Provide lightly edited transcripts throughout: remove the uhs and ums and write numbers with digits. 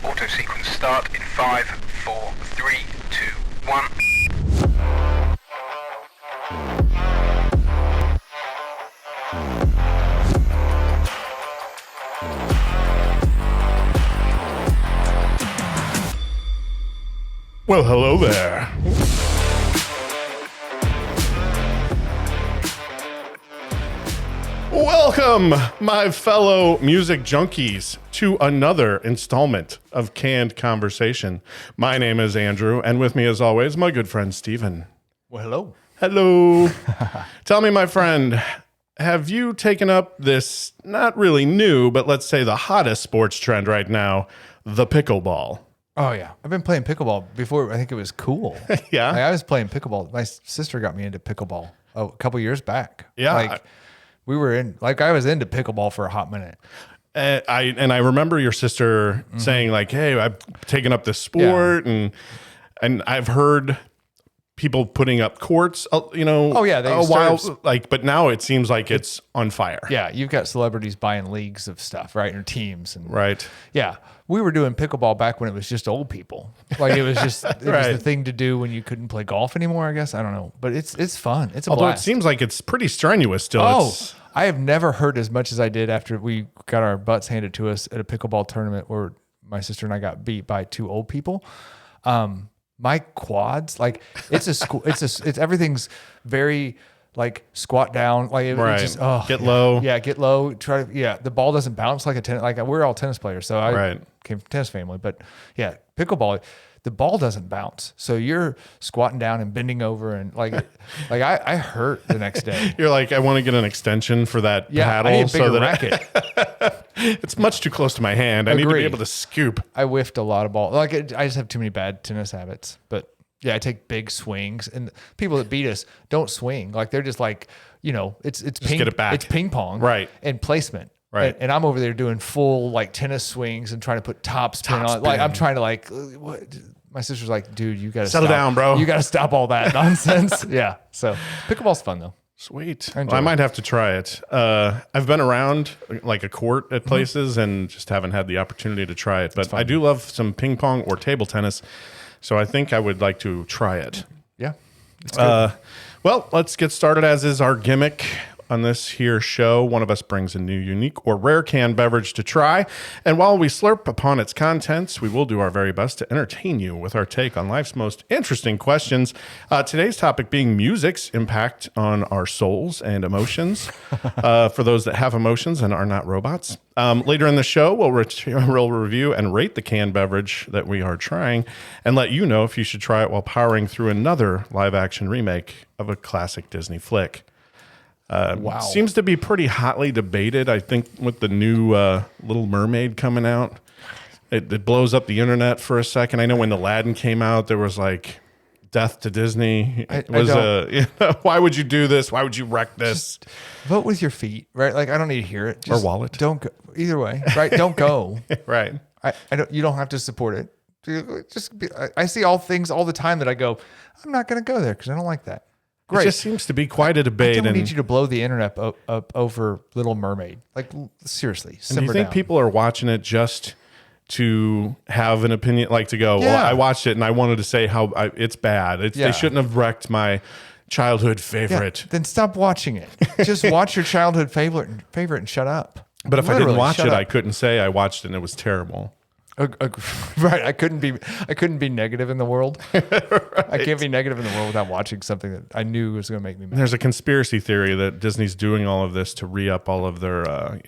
Auto sequence start in 5, 4, 3, 2, 1. Well, hello there. Welcome, my fellow music junkies, to another installment of Canned Conversation. My name is Andrew, and with me, as always, my good friend Steven. Well, hello. Hello. Tell me, my friend, have you taken up this, not really new, but let's say the hottest sports trend right now, the pickleball? Oh, yeah. I've been playing pickleball before. I think it was cool. Yeah? I was playing pickleball. My sister got me into pickleball a couple years back. Yeah. I was into pickleball for a hot minute. I remember your sister saying like, "Hey, I've taken up this sport," and I've heard people putting up courts. Oh, yeah, a while but now it seems like it's on fire. Yeah, you've got celebrities buying leagues of stuff, right? Or teams. And Right. Yeah. We were doing pickleball back when it was just old people. Like it was just it was the thing to do when you couldn't play golf anymore, I guess. I don't know. But it's fun. It's a Although blast. it seems like it's pretty strenuous still. Oh, I have never hurt as much as I did after we got our butts handed to us at a pickleball tournament where my sister and I got beat by two old people. My quads, like it's everything's very like squat down, like it just get low. Yeah, get low. The ball doesn't bounce like a tennis. Like we're all tennis players, so I came from a tennis family. But yeah, pickleball, the ball doesn't bounce, so you're squatting down and bending over, and I hurt the next day. You're like, I want to get an extension for that paddle, I need a bigger so that racket. It's much too close to my hand. I need to be able to scoop. I whiffed a lot of ball. I just have too many bad tennis habits, but. Yeah, I take big swings, and people that beat us don't swing. Like they're just like, it's ping, get it back. It's ping pong, Right, and placement, right. And I'm over there doing full like tennis swings and trying to put top spin on. Like I'm trying to what? My sister's like, dude, you got to settle down, bro. You got to stop all that nonsense. Yeah. So pickleball's fun though. Sweet. I might have to try it. I've been around like a court at places and just haven't had the opportunity to try it. But I do love some ping pong or table tennis. So I think I would like to try it. Yeah. It's good. Well, let's get started as is our gimmick on this here show. One of us brings a new, unique, or rare canned beverage to try. And while we slurp upon its contents, we will do our very best to entertain you with our take on life's most interesting questions. Today's topic being music's impact on our souls and emotions. For those that have emotions and are not robots. Later in the show, we'll review and rate the canned beverage that we are trying and let you know if you should try it while powering through another live-action remake of a classic Disney flick. Wow. Seems to be pretty hotly debated. I think with the new Little Mermaid coming out, it blows up the internet for a second. I know when Aladdin came out, there was like death to Disney. Why would you do this? Why would you wreck this? Just vote with your feet, right? Like I don't need to hear it. Or wallet. Don't go either way, right? Don't go. Right. I don't. You don't have to support it. I see all things all the time that I go, I'm not going to go there because I don't like that. Great. It just seems to be quite a debate. I don't need you to blow the internet up over Little Mermaid. Like seriously, simmer do you think down. people are watching it just to have an opinion, like to go, well, I watched it and I wanted to say how it's bad. They shouldn't have wrecked my childhood favorite. Then stop watching it. Just watch your childhood favorite and shut up. But if I didn't watch it, I couldn't say I watched it and it was terrible. Right. I couldn't be negative in the world. Right. I can't be negative in the world without watching something that I knew was going to make me mad. There's a conspiracy theory that Disney's doing all of this to re-up all of their,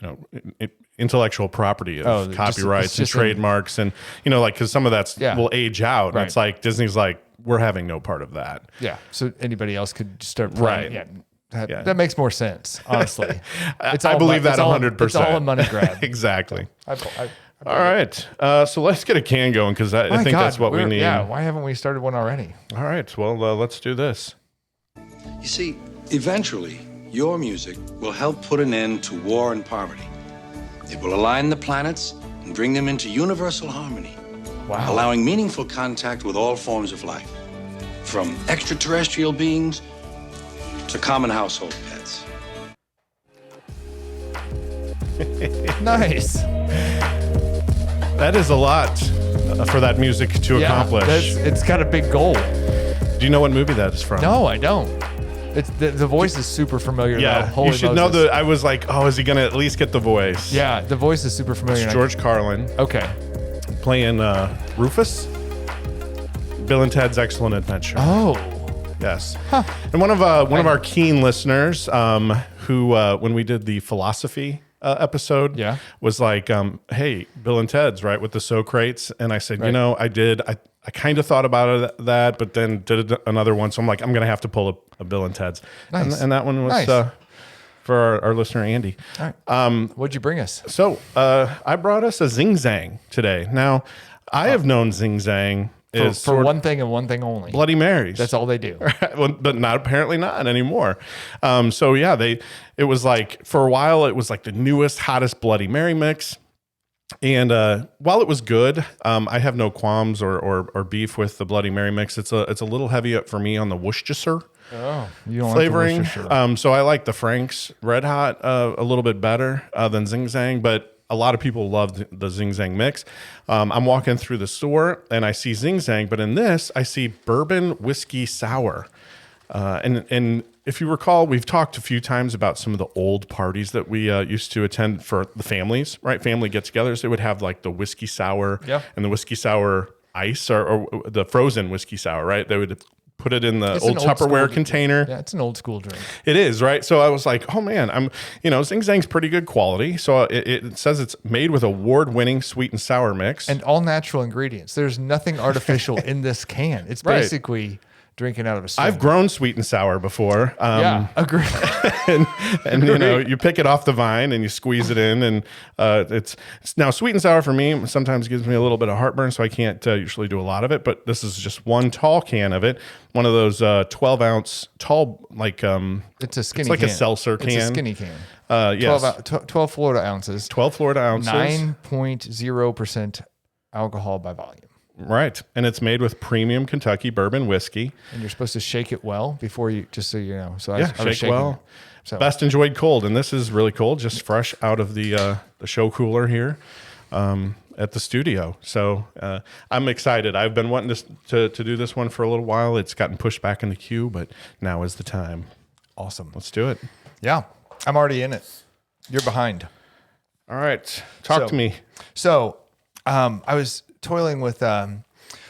intellectual property of copyrights and trademarks. And, because some of that's will age out. Right. And it's like, Disney's like, we're having no part of that. Yeah. So anybody else could start playing. Right. Yeah. That makes more sense, honestly. I believe that 100%. It's all a money grab. Exactly. All right. So let's get a can going because I think that's what we need. Yeah. Why haven't we started one already? All right. Well, let's do this. You see, eventually, your music will help put an end to war and poverty. It will align the planets and bring them into universal harmony, allowing meaningful contact with all forms of life, from extraterrestrial beings to common household pets. Nice. That is a lot for that music to accomplish. It's got a big goal. Do you know what movie that is from? No, I don't. It's the voice is super familiar. Yeah, though. Holy you should Moses. know I was like, oh, is he gonna at least get the voice? Yeah, the voice is super familiar. It's George Carlin. Okay. Playing Rufus. Bill and Ted's Excellent Adventure. Oh. Yes. Huh. And one of our keen listeners, who when we did the philosophy episode, was like, hey, Bill and Ted's, right, with the Socrates. And I said, you know, I kind of thought about that, but then did another one. So I'm like, I'm going to have to pull a Bill and Ted's. Nice. And that one was for our listener, Andy. All right. What'd you bring us? So I brought us a Zing Zang today. Now, I have known Zing Zang is for one thing and one thing only. Bloody Marys. That's all they do. Well, but apparently not anymore. So yeah, it was like, for a while, it was like the newest, hottest Bloody Mary mix. And while it was good, I have no qualms or beef with the Bloody Mary mix. It's a little heavy for me on the Worcestershire You don't flavoring. Like the Worcestershire. So I like the Frank's Red Hot a little bit better than Zing Zang, but a lot of people love the Zing Zang mix. I'm walking through the store and I see Zing Zang, but in this I see Bourbon Whiskey Sour. And if you recall, we've talked a few times about some of the old parties that we used to attend for the families, right? Family get-togethers. They would have like the whiskey sour and the whiskey sour ice or the frozen whiskey sour, right? They would put it in the old Tupperware container. Yeah, it's an old school drink. It is, right? So I was like, oh man, Zing Zang's pretty good quality. So it says it's made with award-winning sweet and sour mix. And all natural ingredients. There's nothing artificial in this can. It's basically drinking out of a stream. I've grown sweet and sour before. Agree. and you pick it off the vine and you squeeze it in, and it's now sweet and sour for me sometimes gives me a little bit of heartburn, so I can't usually do a lot of it. But this is just one tall can of it, one of those 12-ounce tall, like it's a skinny. It's like can. a seltzer can. It's a skinny can. Yes, 12 Florida ounces. 12 Florida ounces. 9.0% alcohol by volume. Right. And it's made with premium Kentucky bourbon whiskey. And you're supposed to shake it well before you, just so you know. So shake well. So. Best enjoyed cold. And this is really cold, just fresh out of the show cooler here at the studio. So I'm excited. I've been wanting to do this one for a little while. It's gotten pushed back in the queue, but now is the time. Awesome. Let's do it. Yeah. I'm already in it. You're behind. All right. Talk to me. So I was toiling with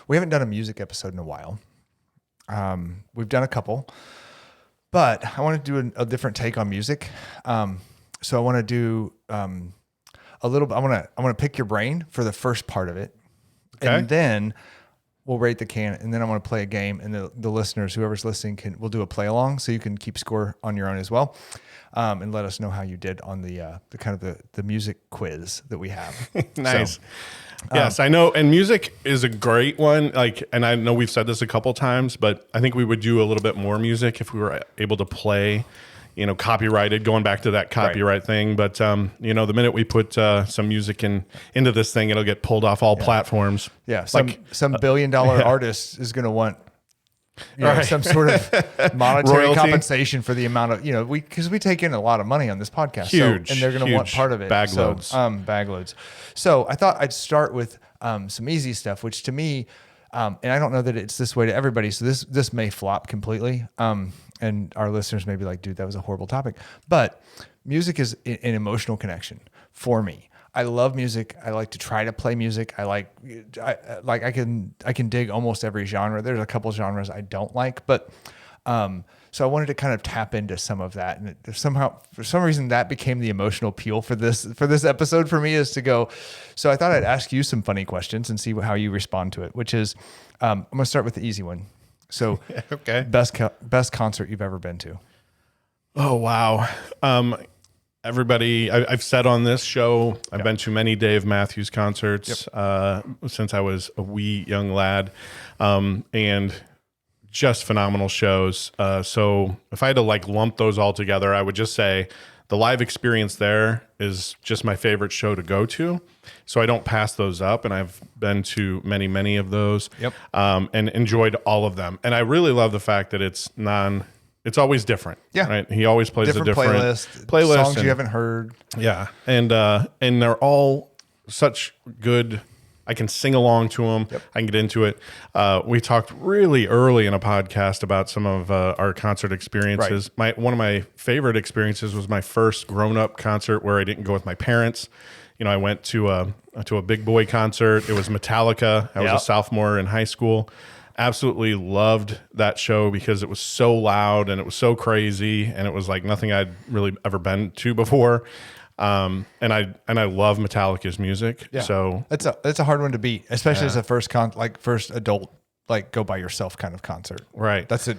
we haven't done a music episode in a while. We've done a couple, but I want to do a different take on music. So I want to do a little bit. I want to pick your brain for the first part of it, and then we'll rate the can, and then I want to play a game, and the listeners, whoever's listening, we'll do a play along, so you can keep score on your own as well, and let us know how you did on the kind of the music quiz that we have. Nice. So, yes, I know. And music is a great one. And I know we've said this a couple times, but I think we would do a little bit more music if we were able to play, copyrighted, going back to that copyright thing. But, the minute we put some music into this thing, it'll get pulled off all platforms. Yeah. Some billion-dollar artist is going to want some sort of monetary royalty compensation for the amount of, because we take in a lot of money on this podcast. Huge. And they're going to want part of it. Bag loads. Bag loads. So I thought I'd start with some easy stuff, which to me, and I don't know that it's this way to everybody. So this may flop completely. And our listeners may be like, dude, that was a horrible topic. But music is an emotional connection for me. I love music. I like to try to play music. I can dig almost every genre. There's a couple genres I don't like, but so I wanted to kind of tap into some of that. And somehow, for some reason, that became the emotional appeal for this episode for me, is to go. So I thought I'd ask you some funny questions and see how you respond to it. Which is, I'm going to start with the easy one. So, best concert you've ever been to? Oh wow. Everybody, I've said on this show, I've been to many Dave Matthews concerts since I was a wee young lad, and just phenomenal shows. So if I had to lump those all together, I would just say the live experience there is just my favorite show to go to. So I don't pass those up, and I've been to many, many of those, and enjoyed all of them. And I really love the fact that it's always different. Yeah. Right. He always plays a different playlist songs you haven't heard. Yeah. And they're all such good. I can sing along to them. I can get into it. We talked really early in a podcast about some of our concert experiences. One of my favorite experiences was my first grown-up concert where I didn't go with my parents. I went to a big boy concert. It was Metallica. I was a sophomore in high school. Absolutely loved that show because it was so loud and it was so crazy and it was like nothing I'd really ever been to before. And I love Metallica's music. Yeah. So that's a hard one to beat, especially as a first adult, like go by yourself kind of concert. Right. That's a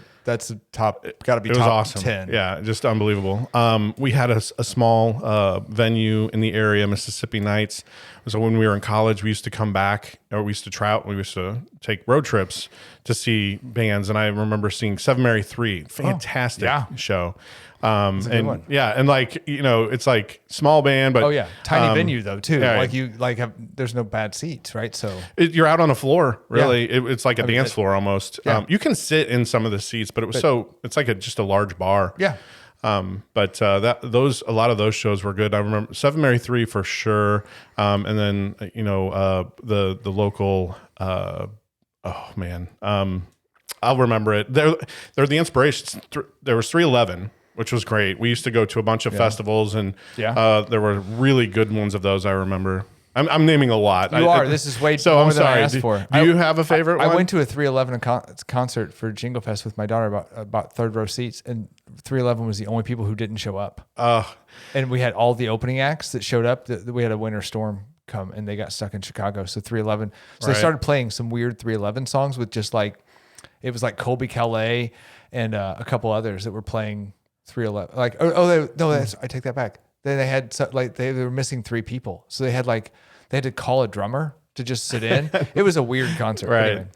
top, got to be it was top awesome. 10. Yeah. Just unbelievable. We had a small, venue in the area, Mississippi Nights. So when we were in college, we used to come back, or we used to try out, we used to take road trips to see bands. And I remember seeing Seven Mary 3, fantastic show. And yeah, and like, it's like small band, but tiny venue though too. Yeah, there's no bad seats, right? So you're out on the floor, really. It's like a dance floor almost. Yeah. You can sit in some of the seats, but it's like just a large bar. Yeah. But a lot of those shows were good. I remember Seven Mary 3 for sure. And then, the local, I'll remember it. They're the inspirations. There was 311, which was great. We used to go to a bunch of festivals, and there were really good ones of those. I remember. I'm naming a lot. This is way more than I asked for. Do you have a favorite one? I went to a 311 concert for Jingle Fest with my daughter, about third row seats, and 311 was the only people who didn't show up. And we had all the opening acts that showed up. We had a winter storm come, and they got stuck in Chicago. So 311. So they started playing some weird 311 songs with just like, it was like Colby Calais and a couple others that were playing 311. Like, I take that back. Then they had they were missing 3 people, so they had to call a drummer to just sit in. It was a weird concert. Right.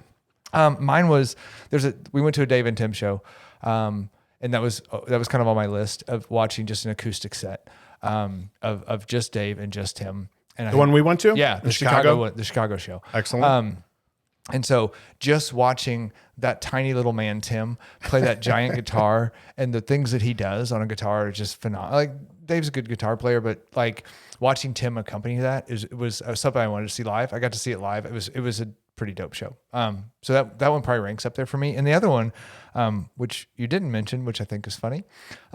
Anyway, mine was we went to a Dave and Tim show, and that was kind of on my list of watching just an acoustic set of just Dave and just Tim. And the one we went to, the Chicago show. Excellent. And so just watching that tiny little man, Tim, play that giant guitar and the things that he does on a guitar are just phenomenal. Like, Dave's a good guitar player, but like watching Tim accompany that was something I wanted to see live. I got to see it live. It was a pretty dope show. So that one probably ranks up there for me. And the other one, which you didn't mention, which I think is funny,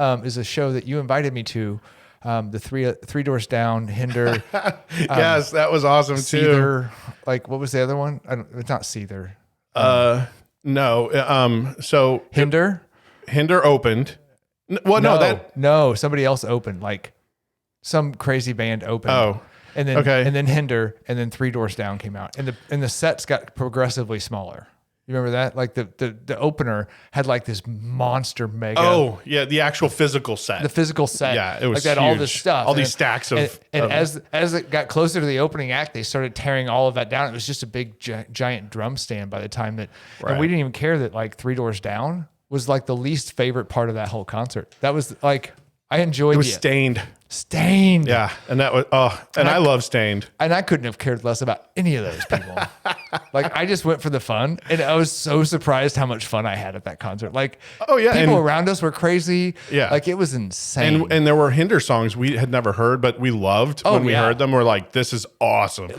is a show that you invited me to. The Three Doors Down, Hinder. Yes, that was awesome Seether, too. Like, what was the other one? It's not Seether. No. So Hinder opened. No, somebody else opened. Like some crazy band opened. Oh, and then and then Hinder, and then Three Doors Down came out, and the sets got progressively smaller. You remember that? Like the opener had like this monster mega. Oh yeah, the actual physical set. The physical set. Yeah, it was like that. All this stuff. All these stacks of. And as it got closer to the opening act, they started tearing all of that down. It was just a big giant drum stand by the time that, and we didn't even care that like Three Doors Down was like the least favorite part of that whole concert. That was like I enjoyed. It was Stained. Stained. Yeah, and that was I love Stained. And I couldn't have cared less about any of those people. Like I just went for the fun, and I was so surprised how much fun I had at that concert. Like, people around us were crazy. Yeah, like it was insane. And there were Hinder songs we had never heard, but we loved when we heard them. We're like, this is awesome.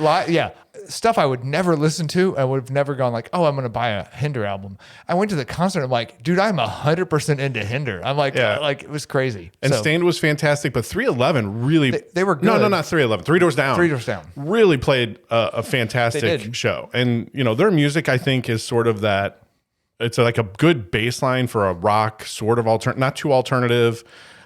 Stuff I would never listen to. I would have never gone like, I'm going to buy a Hinder album. I went to the concert. I'm like, dude, I'm 100% into Hinder. I'm like, like it was crazy. And Stained was fantastic, but 311 really they were good. No, not 311. Three Doors Down. Three Doors Down really played a fantastic show. And their music I think is sort of that. It's like a good baseline for a rock sort of not too alternative,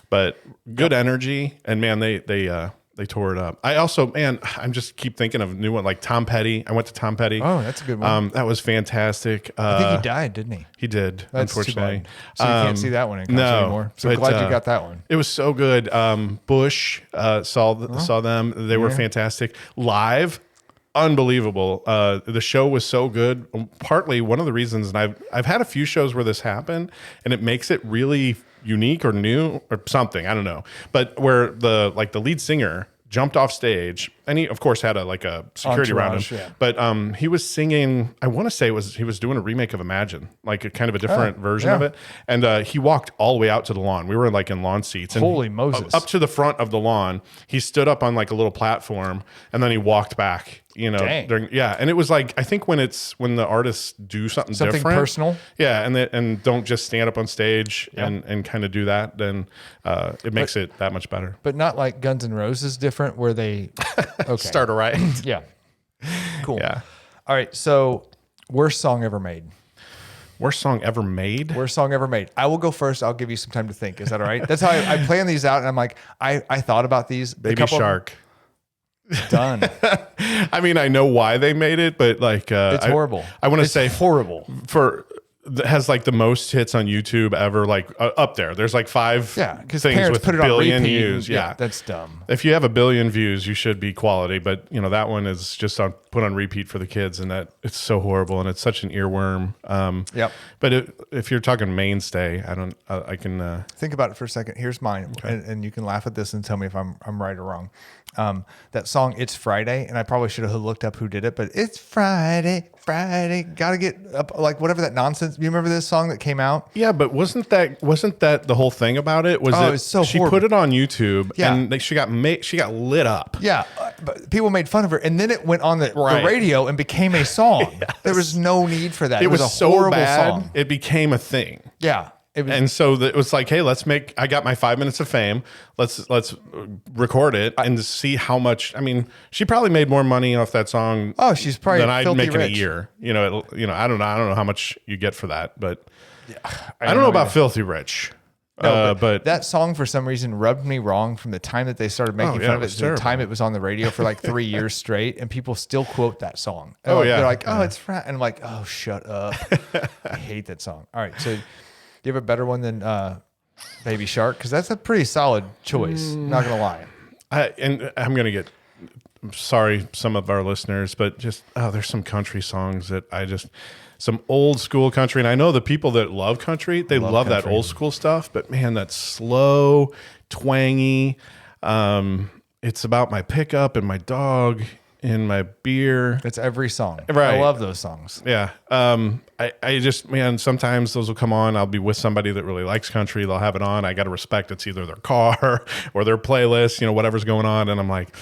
but good energy. And man, they tore it up. I also, I'm just keep thinking of a new one like Tom Petty. I went to Tom Petty. Oh, that's a good one. That was fantastic. I think he died, didn't he? He did, that's unfortunately. Too bad. So you can't see that one in concert anymore. So glad you got that one. It was so good. Bush saw them. They were fantastic. Live, unbelievable. The show was so good. Partly one of the reasons, and I've had a few shows where this happened, and it makes it really unique or new or something. I don't know. But where the lead singer jumped off stage, and he of course had a security around him. Yeah. But he was singing, I want to say he was doing a remake of Imagine, like a kind of a different version of it. And he walked all the way out to the lawn. We were like in lawn seats. And Holy Moses. Up to the front of the lawn, he stood up on like a little platform, and then he walked back Dang. And it was like, I think when the artists do something different, personal. Yeah. And don't just stand up on stage and kind of do that, then it makes it that much better. But not like Guns N' Roses different where they start a riot. Yeah. Cool. Yeah. All right. So worst song ever made. Worst song ever made? Worst song ever made. I will go first. I'll give you some time to think. Is that all right? That's how I plan these out. And I'm like, I thought about these. Baby Shark. Done. I mean, I know why they made it, but like, it's horrible. I want to say horrible has like the most hits on YouTube ever, like up there. There's like 5 things with put it billion on repeat. views. Yeah, that's dumb. If you have 1 billion views, you should be quality. But that one is just put on repeat for the kids, and that it's so horrible, and it's such an earworm. Yep. But if you're talking mainstay, I can think about it for a second. Here's mine, and you can laugh at this and tell me if I'm right or wrong. That song, It's Friday, and I probably should have looked up who did it, but it's Friday, gotta get up, like whatever that nonsense. You remember this song that came out? Yeah, but wasn't that the whole thing about it? It's so she horrible. put it on YouTube, and she got lit up. Yeah, but people made fun of her, and then it went on the radio and became a song. Yes. There was no need for that. It was a so horrible bad, song. it became a thing. Yeah. And so it was like, hey, I got my 5 minutes of fame. Let's record it and see how much. I mean, she probably made more money off that song. Oh, she's probably than I'd make in a rich. year. I don't know how much you get for that, but I don't know about filthy rich. No, but that song for some reason rubbed me wrong from the time that they started making fun of it to the time it was on the radio for like 3 years straight, and people still quote that song. They're like, it's and I'm like, oh, shut up. I hate that song. All right, so. Do you have a better one than Baby Shark? Because that's a pretty solid choice. Not gonna lie. I'm sorry, some of our listeners, but there's some country songs that some old school country, and I know the people that love country, they love that old school stuff. But man, that's slow, twangy. It's about my pickup and my dog. In my beer. It's every song. Right. I love those songs. Yeah. I just, sometimes those will come on. I'll be with somebody that really likes country. They'll have it on. I got to respect it's either their car or their playlist, whatever's going on. And I'm like,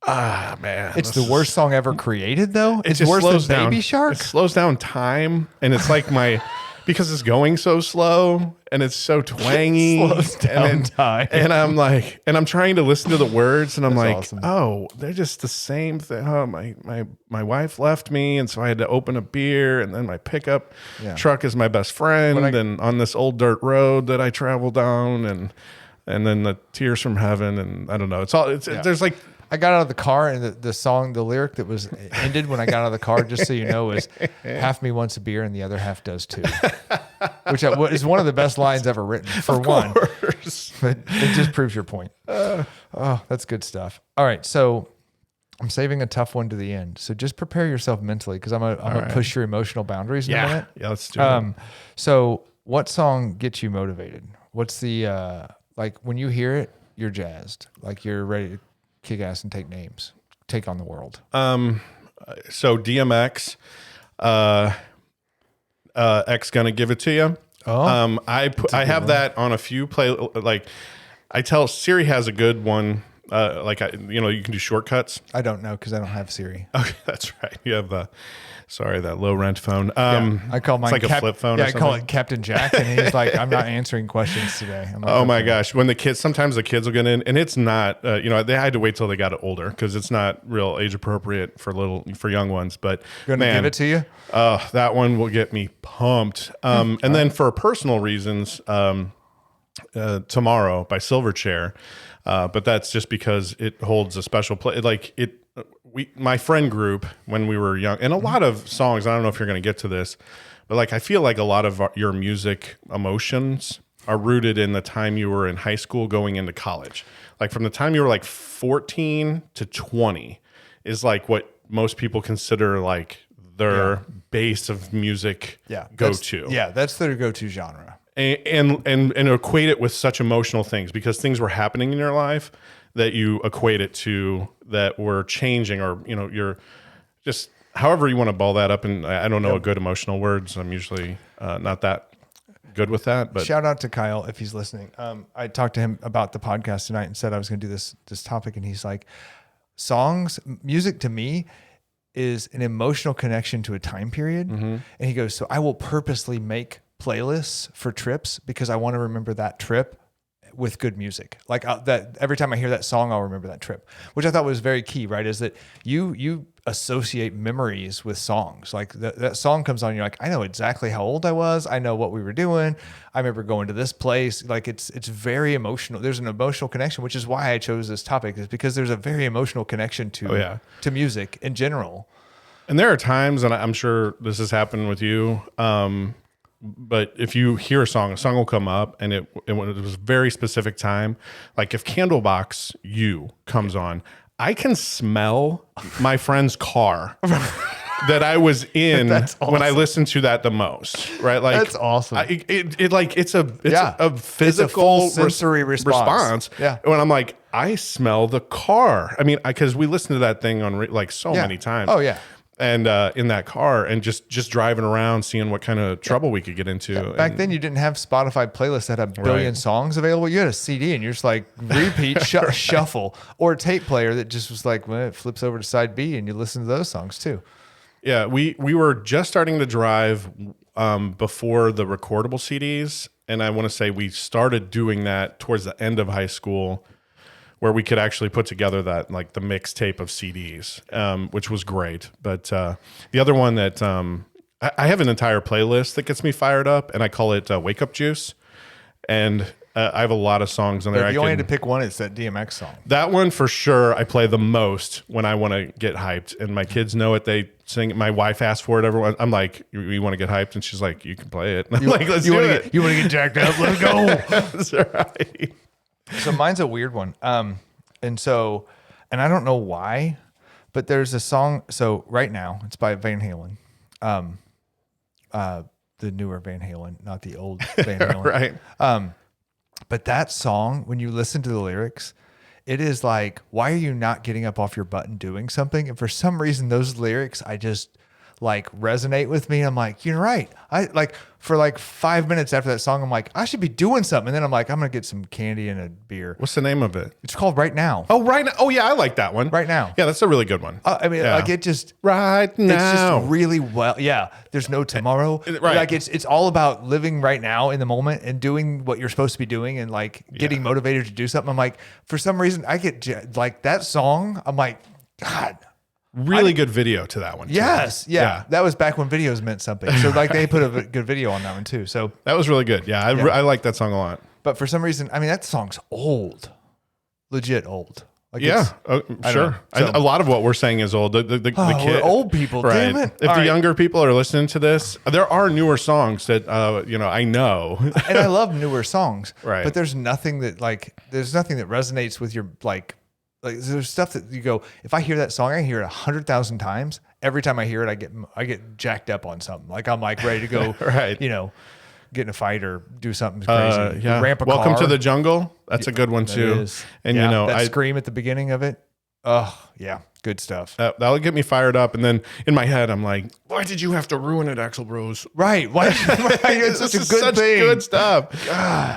man. It's the worst song ever created, though. It's just worse slows than down. Baby Shark. It slows down time. And it's like because it's going so slow and it's so twangy. Slows down time. And I'm like, I'm trying to listen to the words, and I'm That's like, awesome. oh, they're just the same thing. Oh, my wife left me, and so I had to open a beer, and then my pickup truck is my best friend, and on this old dirt road that I travel down, and then the Tears from Heaven, and I don't know. There's like. I got out of the car, and the song, the lyric that was ended when I got out of the car, just so you know, is half me wants a beer and the other half does too. Which is one of the best lines ever written, for one. But it just proves your point. That's good stuff. All right, so I'm saving a tough one to the end. So just prepare yourself mentally, because I'm gonna push your emotional boundaries in a minute. Yeah, let's do it. So what song gets you motivated? What's the like when you hear it, you're jazzed, like you're ready to kick ass and take on the world. So DMX, X Gonna Give It To You. Oh, I have that on a few like I tell Siri has a good one. You can do shortcuts. I don't know because I don't have Siri. Okay, that's right. You have that low rent phone. I call mine it's like a flip phone. Yeah, or I call it Captain Jack, and he's like, "I'm not answering questions today." I'm like, oh my gosh! When sometimes the kids will get in, and it's not. They had to wait till they got older because it's not real age appropriate for young ones. But gonna give it to you. That one will get me pumped. And then for personal reasons, Tomorrow by Silverchair. But that's just because it holds a special place. My friend group when we were young, and a lot of songs, I don't know if you're going to get to this, but I feel like a lot of your music emotions are rooted in the time you were in high school going into college. Like from the time you were 14 to 20 is what most people consider their base of music go-to. That's their go-to genre. And equate it with such emotional things because things were happening in your life that you equate it to that were changing, or you're just however you want to ball that up. And I don't know a good emotional words. I'm usually not that good with that. But shout out to Kyle if he's listening. I talked to him about the podcast tonight and said I was going to do this topic, and he's like, music to me is an emotional connection to a time period. And he goes, so I will purposely make playlists for trips because I want to remember that trip with good music. Like that every time I hear that song, I'll remember that trip, which I thought was very key, right? Is that you associate memories with songs. Like that song comes on, you're like, I know exactly how old I was. I know what we were doing. I remember going to this place. Like it's very emotional. There's an emotional connection, which is why I chose this topic, is because there's a very emotional connection to music in general. And there are times, and I'm sure this has happened with you, but if you hear a song will come up, and it was a very specific time. Like if Candlebox You comes on, I can smell my friend's car that I was in when I listened to that the most. Right? Like that's awesome. It's a physical sensory response. Yeah. When I'm like, I smell the car. I mean, because we listened to that thing on many times. Oh yeah. And in that car, and just driving around, seeing what kind of trouble we could get into. Yeah. Back then, you didn't have Spotify playlists that had a billion songs available. You had a CD, and you're just like repeat, shuffle, or a tape player that just was like, well, it flips over to side B, and you listen to those songs too. Yeah, we were just starting to drive before the recordable CDs, and I want to say we started doing that towards the end of high school, where we could actually put together that like the mixtape of CDs, which was great. But the other one that I have an entire playlist that gets me fired up, and I call it Wake Up Juice. And I have a lot of songs on there. If you only had to pick one, it's that DMX song. That one for sure I play the most when I want to get hyped. And my kids know it. They sing it. My wife asks for it. Everyone, I'm like, you want to get hyped? And she's like, you can play it. And I'm like, let's do it. You want to get jacked up? Let's go. That's right. So mine's a weird one. And I don't know why, but there's a song. So right now it's by Van Halen. The newer Van Halen, not the old Van Halen. Right. But that song, when you listen to the lyrics, it is like, why are you not getting up off your butt and doing something? And for some reason, those lyrics, I just like resonate with me. I'm like, you're right. I like for like 5 minutes after that song, I'm like, I should be doing something. And then I'm like, I'm going to get some candy and a beer. What's the name of it? It's called Right Now. Oh, Right Now. Oh yeah. I like that one. Right Now. Yeah. That's a really good one. I mean, like it just right now. It's just really well. Yeah. There's no tomorrow. Right. Like it's all about living right now in the moment and doing what you're supposed to be doing and like getting motivated to do something. I'm like, for some reason I get like that song. I'm like, God, really good video to that one. Yes. Yeah. That was back when videos meant something. So like they put a good video on that one too. So that was really good. Yeah. I like that song a lot. But for some reason, I mean, that song's old, legit old. Like sure. A lot of what we're saying is old. The kid, we're old people. Right. Damn it. If the younger people are listening to this, there are newer songs that, I know. And I love newer songs. Right. But there's nothing that resonates with your there's stuff that you go, if I hear that song, I hear it 100,000 times. Every time I hear it, I get jacked up on something. Like I'm like ready to go, right. Get in a fight or do something crazy. Yeah. Ramp a Welcome car. to the Jungle. That's a good one too. And that scream at the beginning of it. Oh yeah. Good stuff. That'll get me fired up. And then in my head, I'm like, why did you have to ruin it, Axl Bros? Right. Why? It's such a good thing. Good stuff.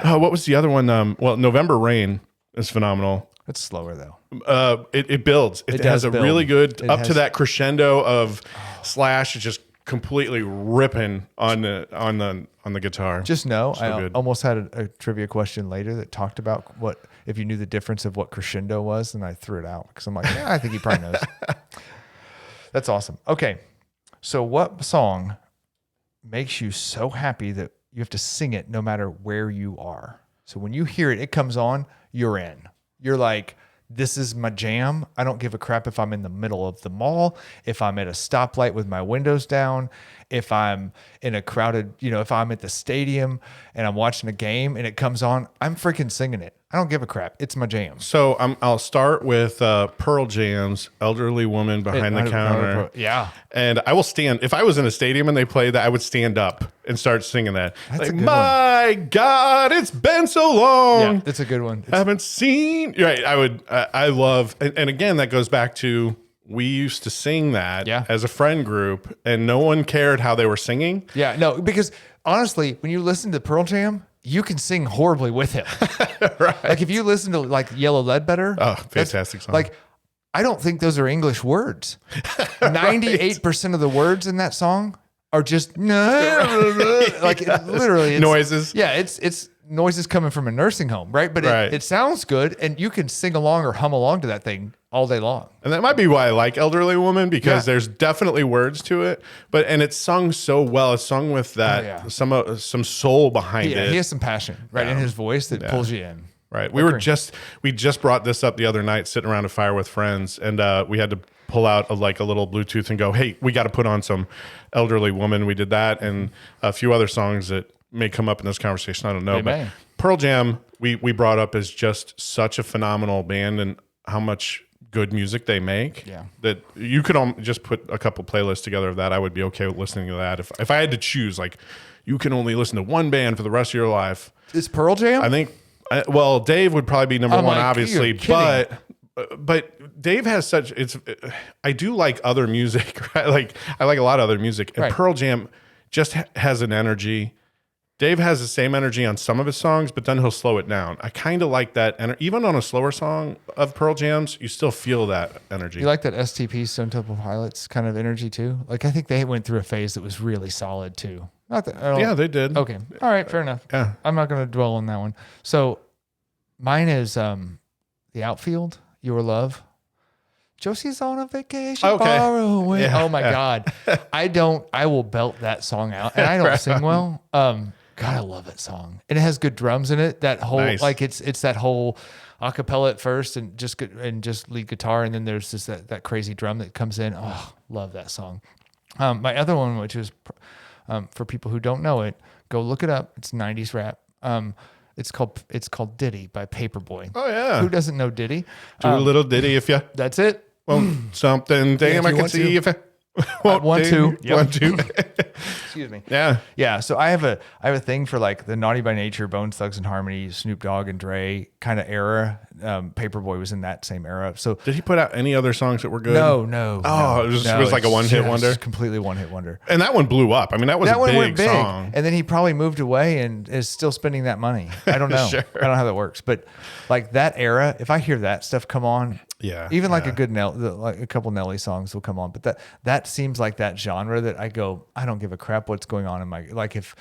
What was the other one? November Rain is phenomenal. It's slower though. It builds. It has a build. really good to that crescendo of Slash is just completely ripping on the guitar. Just know, So I good. almost had a trivia question later that talked about what if you knew the difference of what crescendo was, and I threw it out because I'm like, I think he probably knows. That's awesome. Okay, so what song makes you so happy that you have to sing it no matter where you are? So when you hear it, it comes on, you're in. You're like, this is my jam. I don't give a crap if I'm in the middle of the mall, if I'm at a stoplight with my windows down, if I'm in a crowded, if I'm at the stadium and I'm watching a game and it comes on, I'm freaking singing it. I don't give a crap. It's my jam. So I'll start with Pearl Jam's Elderly Woman Behind the Counter. Yeah. And I will stand. If I was in a stadium and they played that, I would stand up and start singing that. That's a good my God, it's been so long. Yeah, that's a good one. I haven't seen. Right. I love, and again, that goes back to, we used to sing that as a friend group and no one cared how they were singing. Yeah, no, because honestly, when you listen to Pearl Jam, you can sing horribly with him. Right. Like if you listen to like Yellow Ledbetter. Oh, fantastic song. Like I don't think those are English words. 98% of the words in that song are just like literally it's, noises. Yeah, it's noises coming from a nursing home, right? But it sounds good, and you can sing along or hum along to that thing all day long. And that might be why I like Elderly Woman, because there's definitely words to it, and it's sung so well. It's sung with that some soul behind it. He has some passion, right, in his voice that pulls you in. Right. We just brought this up the other night, sitting around a fire with friends, and we had to pull out a little Bluetooth and go, hey, we got to put on some Elderly Woman. We did that, and a few other songs that may come up in this conversation. I don't know. But Pearl Jam, we brought up as just such a phenomenal band, and how much good music they make. Yeah. That you could just put a couple playlists together of that. I would be okay with listening to that. If I had to choose, like, you can only listen to one band for the rest of your life. Is Pearl Jam? I think. Well, Dave would probably be number one, obviously, but Dave has such. I do like other music, right? Like, I like a lot of other music, and Pearl Jam just has an energy. Dave has the same energy on some of his songs, but then he'll slow it down. I kind of like that, and even on a slower song of Pearl Jam's, you still feel that energy. You like that STP, Stone Temple Pilots kind of energy too? Like, I think they went through a phase that was really solid too. Not that, yeah, they did. Okay. All right. Fair enough. Yeah. I'm not going to dwell on that one. So mine is The Outfield, Your Love. Josie's on a vacation far away. Yeah. Oh my God. I will belt that song out, and I don't sing well. God, I love that song. And it has good drums in it. That whole, like it's that whole acapella at first and just lead guitar. And then there's this, that crazy drum that comes in. Oh, love that song. My other one, which is, for people who don't know it, go look it up. It's 90s rap. It's called Diddy by Paperboy. Oh yeah. Who doesn't know Diddy? Do a little Diddy if you. That's it. Well, something. Damn, I can see if I. One, two. Excuse me. Yeah. So I have a thing for like the Naughty by Nature, Bone Thugs and Harmony, Snoop Dogg and Dre kind of era. Paperboy was in that same era. So did he put out any other songs that were good? No. Oh, it was like a one-hit wonder. Completely one-hit wonder. And that one blew up. I mean, that was a big song. And then he probably moved away and is still spending that money. I don't know. Sure. I don't know how that works. But like that era, if I hear that stuff come on, even like a good like a couple Nelly songs will come on. But that seems like that genre that I go, I don't give a crap what's going on in my, like if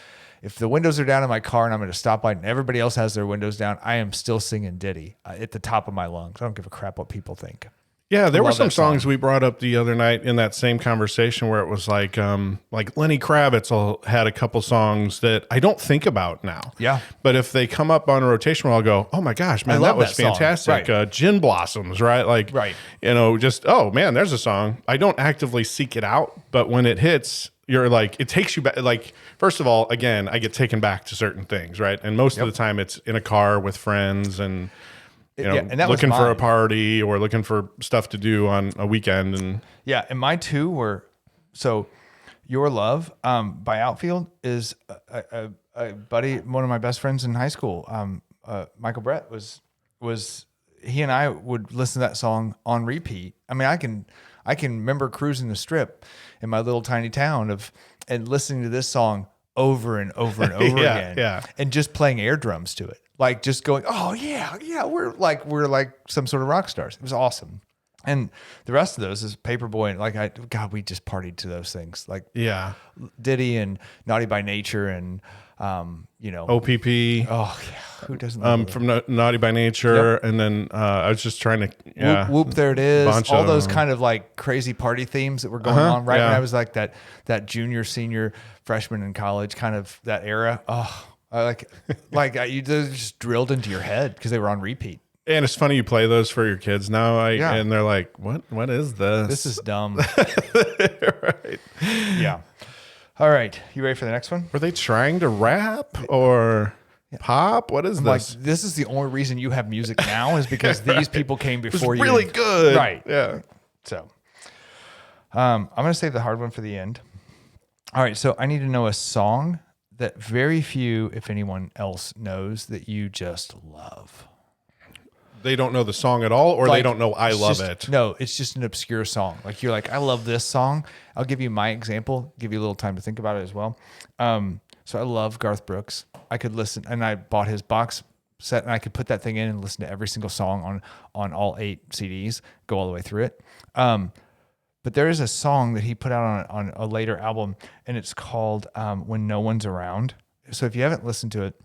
the windows are down in my car and I'm at a stoplight and everybody else has their windows down, I am still singing Diddy at the top of my lungs. I don't give a crap what people think. Yeah, there were some songs we brought up the other night in that same conversation where it was like Lenny Kravitz had a couple songs that I don't think about now. Yeah. But if they come up on a rotation where I'll go, oh my gosh, man, that was fantastic. Gin Blossoms, right? Like, just, oh man, there's a song. I don't actively seek it out, but when it hits, you're like, it takes you back. Like, first of all, again, I get taken back to certain things, right? And most of the time it's in a car with friends and, and looking for a party or looking for stuff to do on a weekend. And my two were, so Your Love by Outfield is a buddy, one of my best friends in high school. Michael Brett was he and I would listen to that song on repeat. I mean, I can remember cruising the strip in my little tiny town and listening to this song over and over and over again, and just playing air drums to it. Like just going, oh yeah, we're like some sort of rock stars. It was awesome. And the rest of those is Paperboy and we just partied to those things. Like Diddy and Naughty by Nature and OPP. Oh yeah, who doesn't? From Naughty by Nature, and then I was just trying to Whoop, there it is. All those kind of like crazy party themes that were going on right when I was like that junior, senior, freshman in college, kind of that era. Oh. You just drilled into your head because they were on repeat. And it's funny you play those for your kids now, and they're like, "What is this? This is dumb." Right? Yeah. All right, you ready for the next one? Were they trying to rap or pop? What is this? Like, this is the only reason you have music now is because these people came before you. Really good, right? Yeah. So, I'm gonna save the hard one for the end. All right, so I need to know a song that very few, if anyone else, knows that you just love. They don't know the song at all, or they don't know I love it. No, it's just an obscure song. Like you're like, I love this song. I'll give you my example, give you a little time to think about it as well. So I love Garth Brooks. I could listen, and I bought his box set, and I could put that thing in and listen to every single song on all 8 CDs, go all the way through it. But there is a song that he put out on a later album, and it's called When No One's Around. So if you haven't listened to it,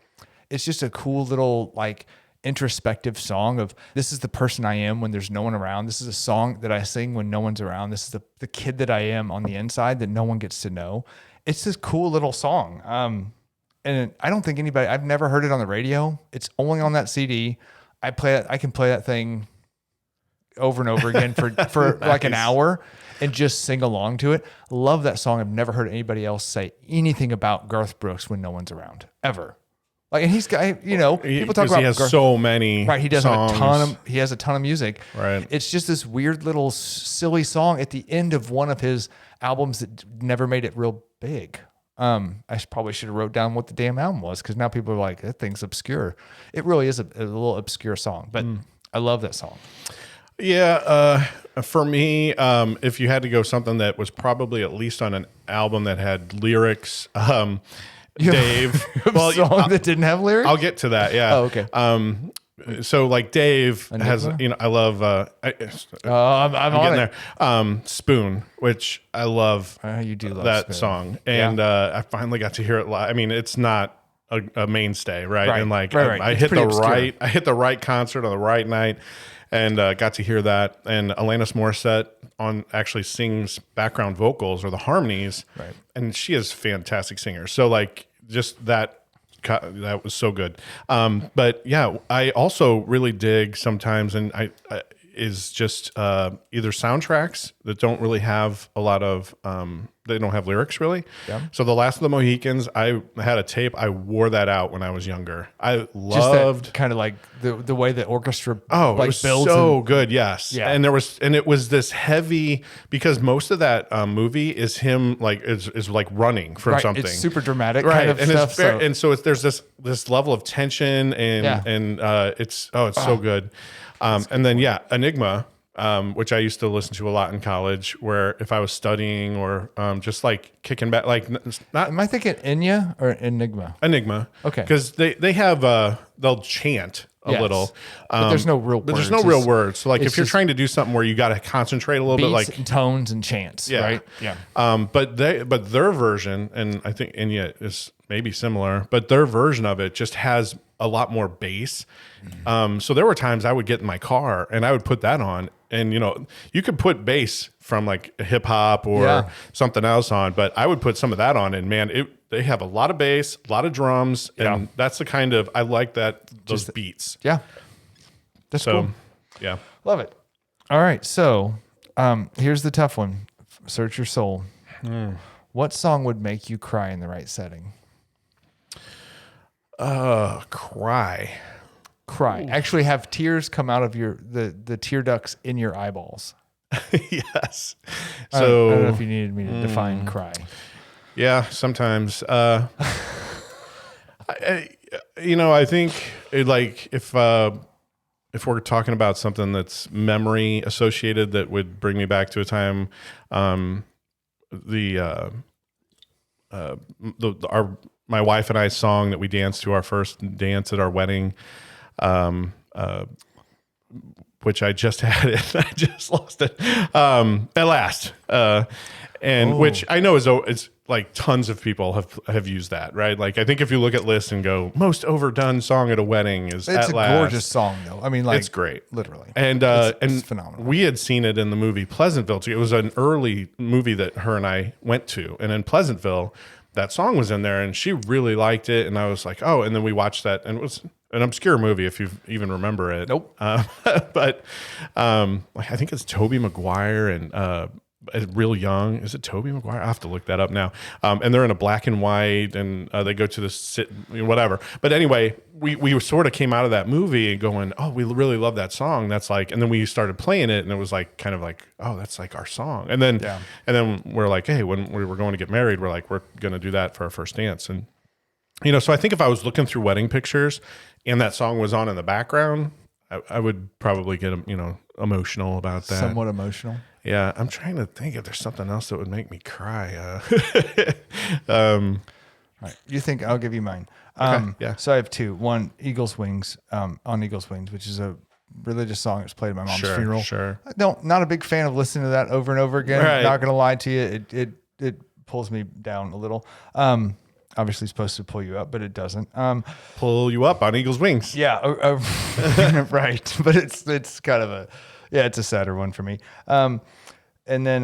it's just a cool little like introspective song of, this is the person I am when there's no one around. This is a song that I sing when no one's around. This is the kid that I am on the inside that no one gets to know. It's this cool little song. And I don't think I've never heard it on the radio. It's only on that CD. I can play that thing over and over again for nice. Like an hour and just sing along to it. Love that song. I've never heard anybody else say anything about Garth Brooks when no one's around, ever. Like, and he's got, people talk about he has so many right. He does songs. he has a ton of music. Right. It's just this weird little silly song at the end of one of his albums that never made it real big. I probably should have wrote down what the damn album was, because now people are like, that thing's obscure. It really is a little obscure song, but I love that song. Yeah. For me, if you had to go something that was probably at least on an album that had lyrics, Dave. Well, song that didn't have lyrics? I'll get to that. Yeah. Oh, okay. So like Dave has, I love, I'm on getting there. Spoon, which I love. You do love that Spoon. Song. And, I finally got to hear it live. I mean, it's not a mainstay, right? Right. And like, right. I hit the right concert on the right night and, got to hear that. And Alanis Morissette actually sings background vocals or the harmonies. Right. And she is a fantastic singer. So like just that was so good. But yeah, I also really dig sometimes, and I is just either soundtracks that don't really have a lot of they don't have lyrics really. Yeah. So The Last of the Mohicans, I had a tape. I wore that out when I was younger. I loved kind of like the way the orchestra it was builds so good. Yes. Yeah. And it was this heavy, because most of that movie is him like is like running from something. It's super dramatic right. kind of and stuff. There's this level of tension and it's so good. And then Enigma, which I used to listen to a lot in college, where if I was studying or just like kicking back, like not. Am I thinking Enya or Enigma? Enigma. Okay. Because they have they'll chant a little, but there's no real. But there's no real words. So like if you're trying to do something where you got to concentrate a little bit, like and tones and chants, right? Yeah. But their version, and I think Enya is maybe similar, but their version of it just has a lot more bass. So there were times I would get in my car and I would put that on, and you could put bass from like hip hop or something else on, but I would put some of that on, and man, they have a lot of bass, a lot of drums, and that's the kind of, I like those beats. Yeah. That's cool. Yeah. Love it. All right. So here's the tough one. Search your soul. What song would make you cry in the right setting? Cry. Ooh. Actually have tears come out of the tear ducts in your eyeballs. Yes. So I don't know if you needed me to define cry. Yeah, sometimes. I think if we're talking about something that's memory associated that would bring me back to a time, my wife and I's song that we danced to, our first dance at our wedding, which I just had it. I just lost it at last. Which I know is like tons of people have used that, right? Like I think if you look at lists and go, most overdone song at a wedding is It's At a Last. gorgeous song though. I mean, like it's great. Literally. And it's phenomenal. We had seen it in the movie Pleasantville too. It was an early movie that her and I went to. And in Pleasantville, that song was in there and she really liked it. And I was like, oh, and then we watched that, and it was an obscure movie if you even remember it. Nope. But I think it's Tobey Maguire and real young. Is it Tobey Maguire? I have to look that up now. And they're in a black and white, and they go to whatever. But anyway, we sort of came out of that movie and going, oh, we really love that song. That's like, and then we started playing it, and it was like kind of like, oh, that's like our song. And then we're like, hey, when we were going to get married, we're like, we're going to do that for our first dance. And so I think if I was looking through wedding pictures and that song was on in the background, I would probably get emotional about that. Somewhat emotional. Yeah, I'm trying to think if there's something else that would make me cry. All right. You think I'll give you mine. yeah. So I have two. One, Eagle's Wings, on Eagle's Wings, which is a religious song that's played at my mom's funeral. Sure. Not a big fan of listening to that over and over again. Right. Not going to lie to you. It pulls me down a little. Obviously supposed to pull you up, but it doesn't. Pull you up on Eagle's Wings. Yeah. Right. But it's kind of it's a sadder one for me. And then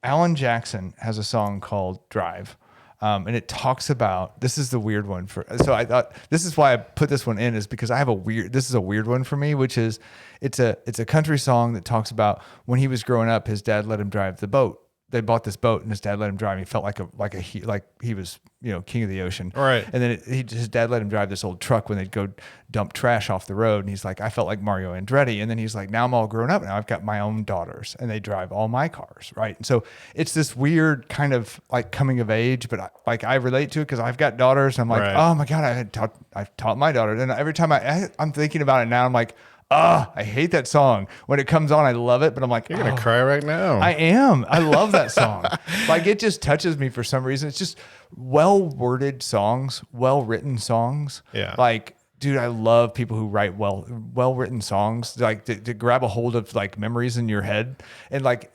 Alan Jackson has a song called Drive. And it talks about, this is the weird one so I thought, this is why I put this one in, is because this is a weird one for me, which is, it's a country song that talks about when he was growing up, his dad let him drive the boat. They bought this boat and his dad let him drive. He felt like he was, king of the ocean. Right. And then his dad let him drive this old truck when they'd go dump trash off the road. And he's like, I felt like Mario Andretti. And then he's like, now I'm all grown up. Now I've got my own daughters and they drive all my cars. Right. And so it's this weird kind of like coming of age, but I relate to it because I've got daughters. And I'm like, right. Oh my God, I've taught my daughter. And every time I'm thinking about it now, I'm like, I hate that song. When it comes on, I love it, but I'm like, You're going to cry right now. I am. I love that song. Like, it just touches me for some reason. It's just well-worded songs, well-written songs. Yeah. Like, dude, I love people who write well-written songs, like to grab a hold of like memories in your head and like,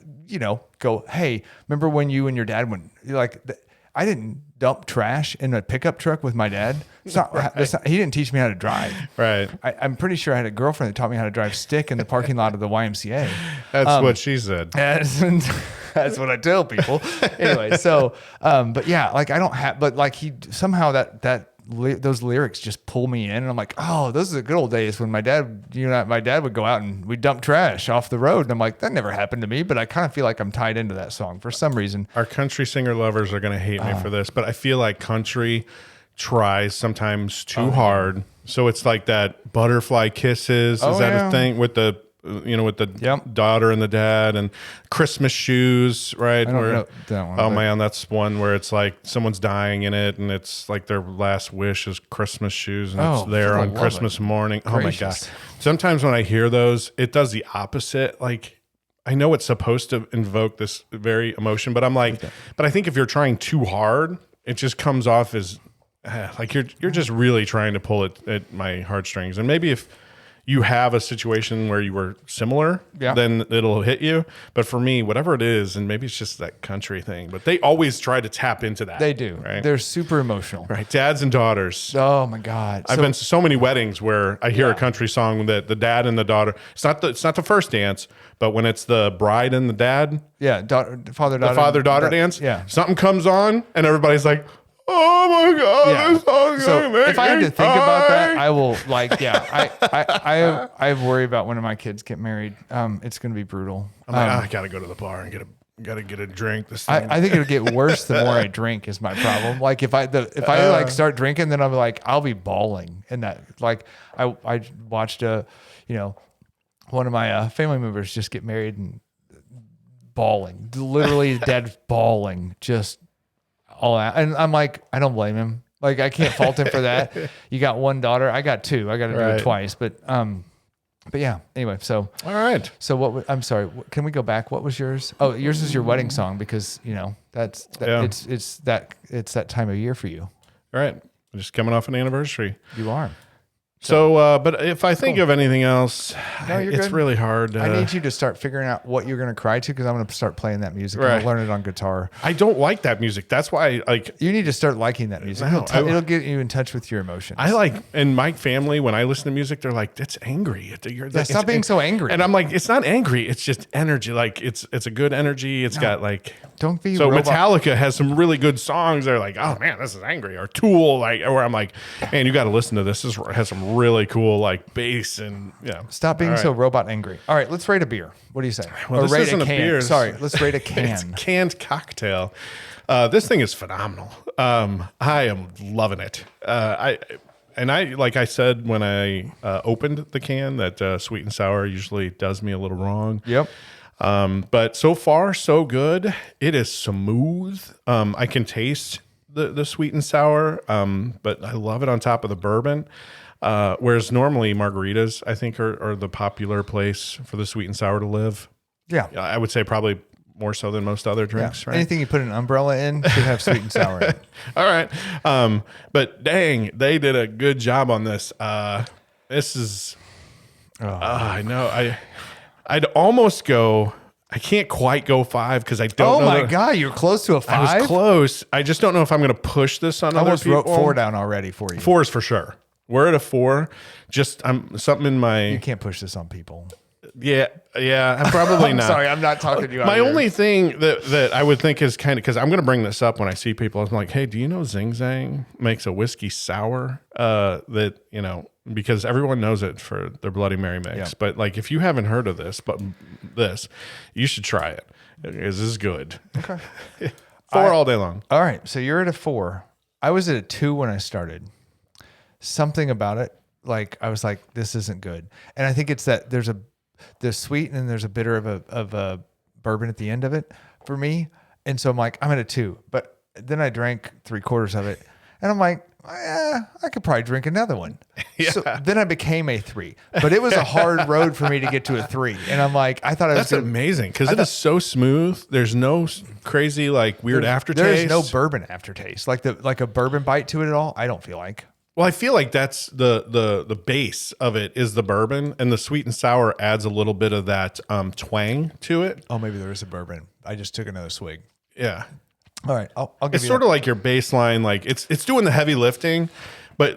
go, hey, remember when you and your dad went, I didn't dump trash in a pickup truck with my dad. It's not, he didn't teach me how to drive. Right. I'm pretty sure I had a girlfriend that taught me how to drive stick in the parking lot of the YMCA. That's what she said. That's what I tell people. Anyway, so, but yeah, like I don't have, but like somehow those lyrics just pull me in, and I'm like, oh, those are the good old days when my dad would go out and we'd dump trash off the road. And I'm like, that never happened to me, but I kind of feel like I'm tied into that song for some reason. Our country singer lovers are going to hate me for this, but I feel like country tries sometimes too hard. So it's like that butterfly kisses. Is that a thing with the daughter and the dad, and Christmas shoes, right? I don't know that one. Oh man, that's one where it's like someone's dying in it, and it's like their last wish is Christmas shoes, and it's there on Christmas morning. Oh my gosh! Sometimes when I hear those, it does the opposite. Like, I know it's supposed to invoke this very emotion, but I'm like, but I think if you're trying too hard, it just comes off as like you're just really trying to pull it at my heartstrings. And maybe if you have a situation where you were similar, then it'll hit you. But for me, whatever it is, and maybe it's just that country thing, but they always try to tap into that. They do. Right? They're super emotional. Right. Dads and daughters. Oh my God. I've been to so many weddings where I hear a country song that the dad and the daughter, it's not the first dance, but when it's the bride and the dad. Yeah. Father-daughter dance. Yeah. Something comes on and everybody's like, oh my God, this song's so gonna make if I had me to think about that, cry. I will I worry about when my kids get married. It's going to be brutal. I'm like, I gotta go to the bar and get a drink. This thing. I think it'll get worse the more I drink is my problem. Like if I like start drinking, then I'm like, I'll be bawling. And that, like, I watched one of my family members just get married and bawling, literally dead bawling, just all out. And I'm like, I don't blame him. Like, I can't fault him for that. You got one daughter. I got two. I got to do it twice. But yeah. Anyway, so all right. So I'm sorry. Can we go back? What was yours? Oh, yours is your wedding song because it's that time of year for you. All right. Just coming off an anniversary. You are. So, but if I think of anything else, it's good. really hard. I need you to start figuring out what you're going to cry to because I'm going to start playing that music. Right. I'll learn it on guitar. I don't like that music. That's why, you need to start liking that music. No, it'll get you in touch with your emotions. In my family, when I listen to music, they're like, "It's angry." Stop being so angry. And I'm like, "It's not angry. It's just energy. Like it's a good energy. It's got like." Don't be so Metallica has some really good songs. They're like, oh man, this is angry. Or Tool, where I'm like, man, you got to listen to this. This has some really cool like bass and Stop being so robot angry. All right, let's rate a beer. What do you say? Well, or this rate isn't a can. beer. Sorry, let's rate a can. It's a canned cocktail. This thing is phenomenal. I am loving it. Like I said when I opened the can, that sweet and sour usually does me a little wrong. Yep. But so far, so good. It is smooth. I can taste the sweet and sour, but I love it on top of the bourbon. Whereas normally margaritas, I think, are the popular place for the sweet and sour to live. Yeah. I would say probably more so than most other drinks, right? Anything you put an umbrella in should have sweet and sour in it. All right. But dang, they did a good job on this. This is, I know. I'd almost go, I can't quite go 5 because I don't know. Oh my God, you're close to a 5? I was close. I just don't know if I'm going to push this on I other almost people. wrote 4 down already for you. 4 is for sure. We're at a 4. Just something in my. You can't push this on people. Yeah, I'm probably I'm not. sorry, I'm not talking to you. My only thing that I would think is kind of, because I'm going to bring this up when I see people. I'm like, hey, do you know Zing Zang makes a whiskey sour? That, you know, because everyone knows it for their Bloody Mary mix. Yeah. But like, if you haven't heard of this, you should try it. This is good. Okay. 4 all day long. All right, so you're at a 4. I was at a 2 when I started. Something about it, like I was like, this isn't good. And I think it's that there's sweet and then there's a bitter of a bourbon at the end of it for me. And so I'm like, I'm at a 2. But then I drank 3/4 of it, and I'm like, I could probably drink another one. Yeah. So then I became a 3. But it was a hard road for me to get to a 3. And I'm like, I thought I was That's amazing because it is so smooth. There's no crazy like weird aftertaste. There's no bourbon aftertaste, like a bourbon bite to it at all. I don't feel like. Well, I feel like that's the base of it is the bourbon, and the sweet and sour adds a little bit of that twang to it. Oh, maybe there is a bourbon. I just took another swig. Yeah, All right, I'll give it's you sort of like your baseline. Like it's doing the heavy lifting, but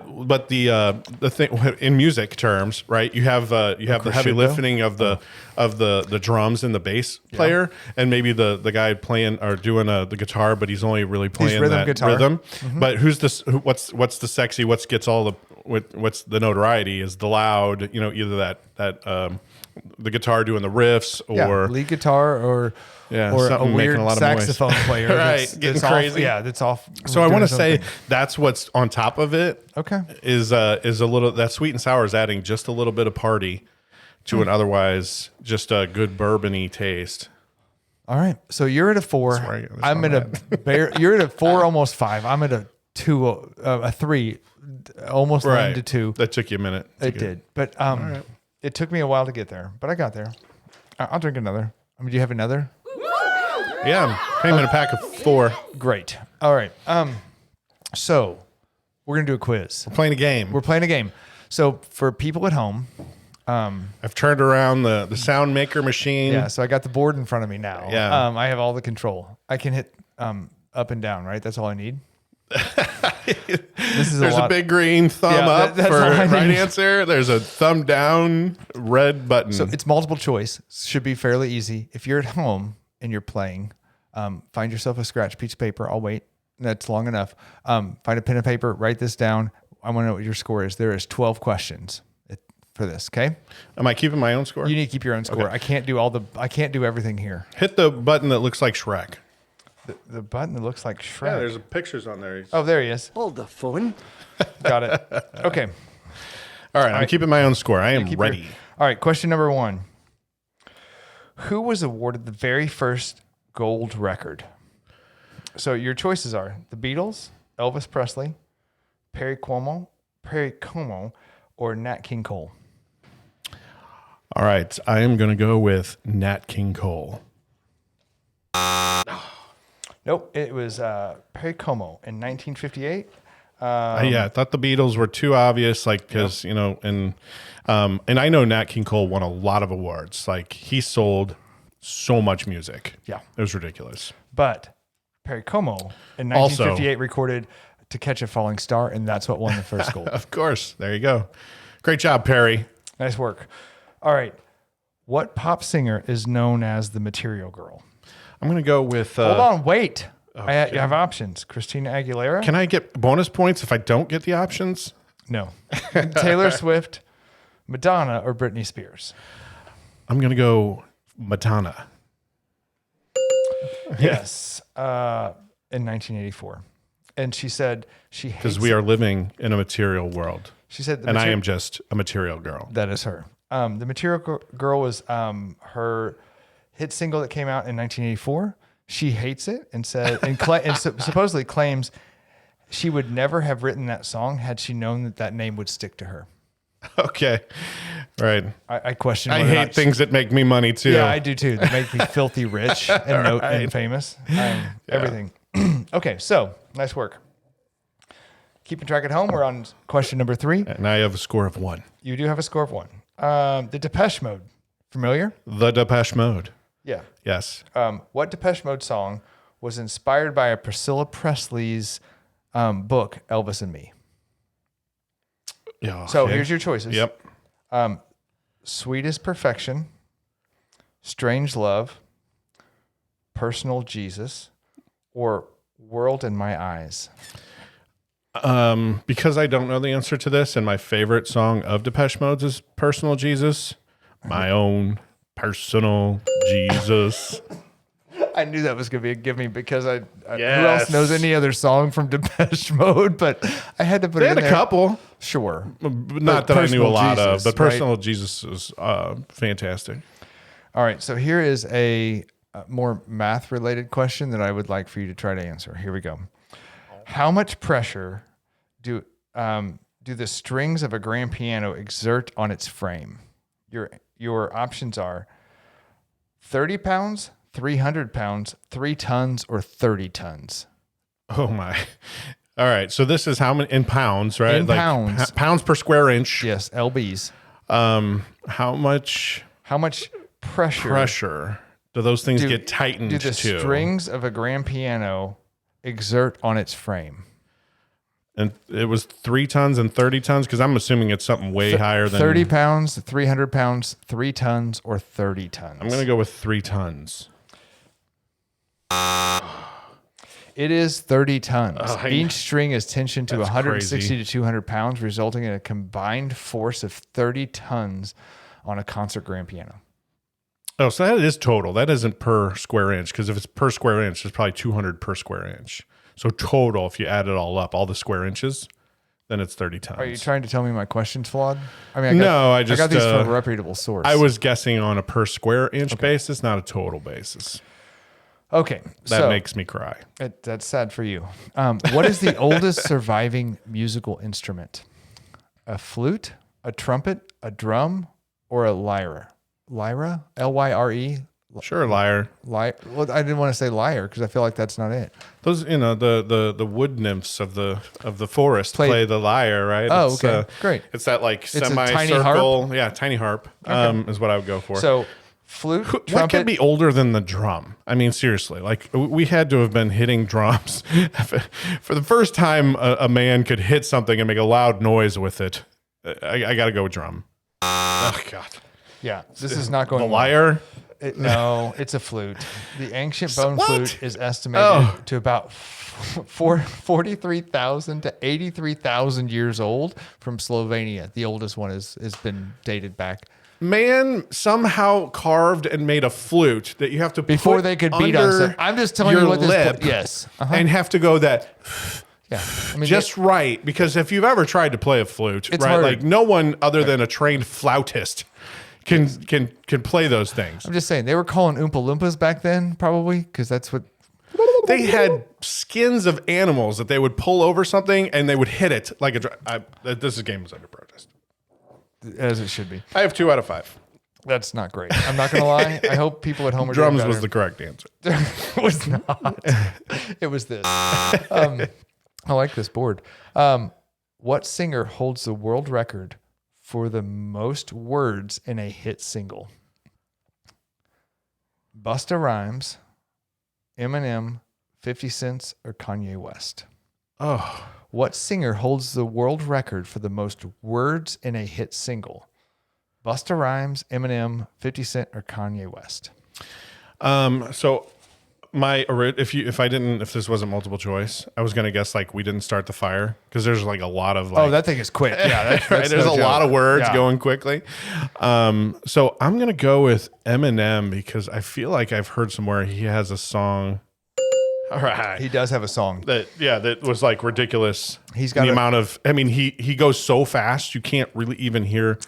the thing in music terms, right? You have the heavy crescendo? lifting of the drums and the bass player, and maybe the guy playing or doing the guitar, but he's only really playing rhythm that guitar. rhythm. But who's this? What's the sexy? What gets all the what's the notoriety is the loud. You know, either that the guitar doing the riffs or lead guitar or a something weird making a lot of noise. saxophone player, Right, getting crazy. That's off. So I want to say something. that's what's on top of it. Okay. Is a little that sweet and sour is adding just a little bit of party to an otherwise just a good bourbony taste. All right, so you're at a 4. where I get this I'm one at a you're at a 4, almost 5. I'm at a 2, a 3, almost Right. 9 to 2. That took you a minute. It did, but it took me a while to get there, but I got there. I'll drink another. I mean, do you have another? Yeah, came in a pack of 4. Great. All right. So we're gonna do a quiz. We're playing a game. We're playing a game. So for people at home, I've turned around the sound maker machine. yeah. So I got the board in front of me now. Yeah. I have all the control. I can hit up and down. Right. That's all I need. This is There's a big green thumb Yeah, up that's for all I right need. answer. There's a thumb down red button. So it's multiple choice. Should be fairly easy. If you're at home and you're playing, find yourself a scratch piece of paper. I'll wait. That's long enough. Find a pen and paper. Write this down. I want to know what your score is. There is 12 questions for this. Okay. Am I keeping my own score? You need to keep your own score. Okay. I can't do everything here. Hit the button that looks like Shrek. The button that looks like Shrek. Yeah, there's pictures on there. Oh, there he is. Hold the phone. Got it. Okay. All right, I'm keeping my own score. I am Keep ready. your- All right. Question number 1. Who was awarded the very first gold record? So your choices are the Beatles, Elvis Presley, Perry Como, or Nat King Cole. All right, I am going to go with Nat King Cole. Nope. It was Perry Como in 1958. Yeah, I thought the Beatles were too obvious, like because you know, and I know Nat King Cole won a lot of awards. Like he sold so much music. Yeah. It was ridiculous. But Perry Como in 1958 recorded "To Catch a Falling Star," and that's what won the first gold. Of course. There you go. Great job, Perry. Nice work. All right. What pop singer is known as the Material Girl? I'm going to go with. Hold on, wait. I have options. Christina Aguilera? Can I get bonus points if I don't get the options? No. Taylor Swift, Madonna, or Britney Spears? I'm going to go Madonna. Yes. In 1984. And she said she hates Because we are living in a material world. She said And I am just a material girl. That is her. The Material Girl was her hit single that came out in 1984. She hates it and said, and supposedly claims she would never have written that song had she known that name would stick to her. Okay. Right. I question. I whether or hate not- things that make me money too. Yeah, I do too. They make me filthy rich and famous. Everything. Okay, so nice work. Keeping track at home. We're on question number 3. And I have a score of 1. You do have a score of 1. The Depeche Mode. Familiar? The Depeche Mode. Yeah. Yes. What Depeche Mode song was inspired by a Priscilla Presley's book, Elvis and Me? Yeah. So okay. here's your choices. Yep. Sweetest Perfection, Strange Love, Personal Jesus, or World in My Eyes. Because I don't know the answer to this, and my favorite song of Depeche Mode is Personal Jesus. My own personal Jesus. I knew that was going to be a give me because I who Yes. else knows any other song from Depeche Mode? But I had to put They it had in a there. couple. Sure. Not that I knew a Personal lot of, Jesus, but Personal right? Jesus is fantastic. All right. So here is a more math related question that I would like for you to try to answer. Here we go. How much pressure do the strings of a grand piano exert on its frame? Your options are 30 pounds, 300 pounds, 3 tons, or 30 tons. Oh my. All right. So this is how many in pounds, right? In pounds. Pounds per square inch. Yes, lbs. How much How much pressure do those things get tightened do the to? strings of a grand piano exert on its frame? And it was 3 tons and 30 tons because I'm assuming it's something way higher than 30 pounds, 300 pounds, 3 tons, or 30 tons. I'm going to go with 3 tons. It is 30 tons. Oh, Each string is tensioned to That's 160 crazy. to 200 pounds, resulting in a combined force of 30 tons on a concert grand piano. Oh, so that is total. That isn't per square inch because if it's per square inch, it's probably 200 per square inch. So total, if you add it all up, all the square inches, then it's 30 tons. Are you trying to tell me my question's flawed? I mean, I I just got these from a reputable source. I was guessing on a per square inch basis, not a total basis. Okay. That makes me cry. That's sad for you. What is the oldest surviving musical instrument? A flute, a trumpet, a drum, or a lyre? Lyra? L-Y-R-E? Sure, liar. Well, I didn't want to say lyre because I feel like that's not it. Those, the wood nymphs of the forest play the lyre, right? Oh, It's, okay. Great. It's that like a tiny semicircle. Yeah, tiny harp is what I would go for. So flute, What trumpet. could be older than the drum? I mean, seriously, like we had to have been hitting drums for the first time a man could hit something and make a loud noise with it. I got to go with drum. Oh God, Yeah, this is not going the well. lyre. No, it's a flute. The ancient bone What? flute is estimated to about 43,000 to 83,000 years old from Slovenia. The oldest one has been dated back. Man somehow carved and made a flute that you have to Before put they could beat on under stuff. I'm just telling you your what this lip yes. Uh-huh. and have to go that Yeah. I mean, just right, because if you've ever tried to play a flute, It's right, hard. like no one other than a trained flautist can play those things. I'm just saying they were calling Oompa Loompas back then, probably because that's what. They had skins of animals that they would pull over something and they would hit it like this game was under protest. As it should be. I have 2 out of 5. That's not great. I'm not going to lie. I hope people at home are Drums doing was better. the correct answer. It was not. It was this. I like this board. What singer holds the world record for the most words in a hit single? Busta Rhymes, Eminem, 50 Cent, or Kanye West? Oh, What singer holds the world record for the most words in a hit single? Busta Rhymes, Eminem, 50 Cent, or Kanye West? so if this wasn't multiple choice, I was gonna guess like we didn't start the fire because there's like a lot of like, Oh, that thing is quick. Yeah, that's right. There's no a joke. lot of words Yeah. going quickly. So I'm gonna go with Eminem because I feel like I've heard somewhere he has a song. All right. He does have a song. That was like ridiculous. He's got the a- amount of. I mean, he goes so fast you can't really even hear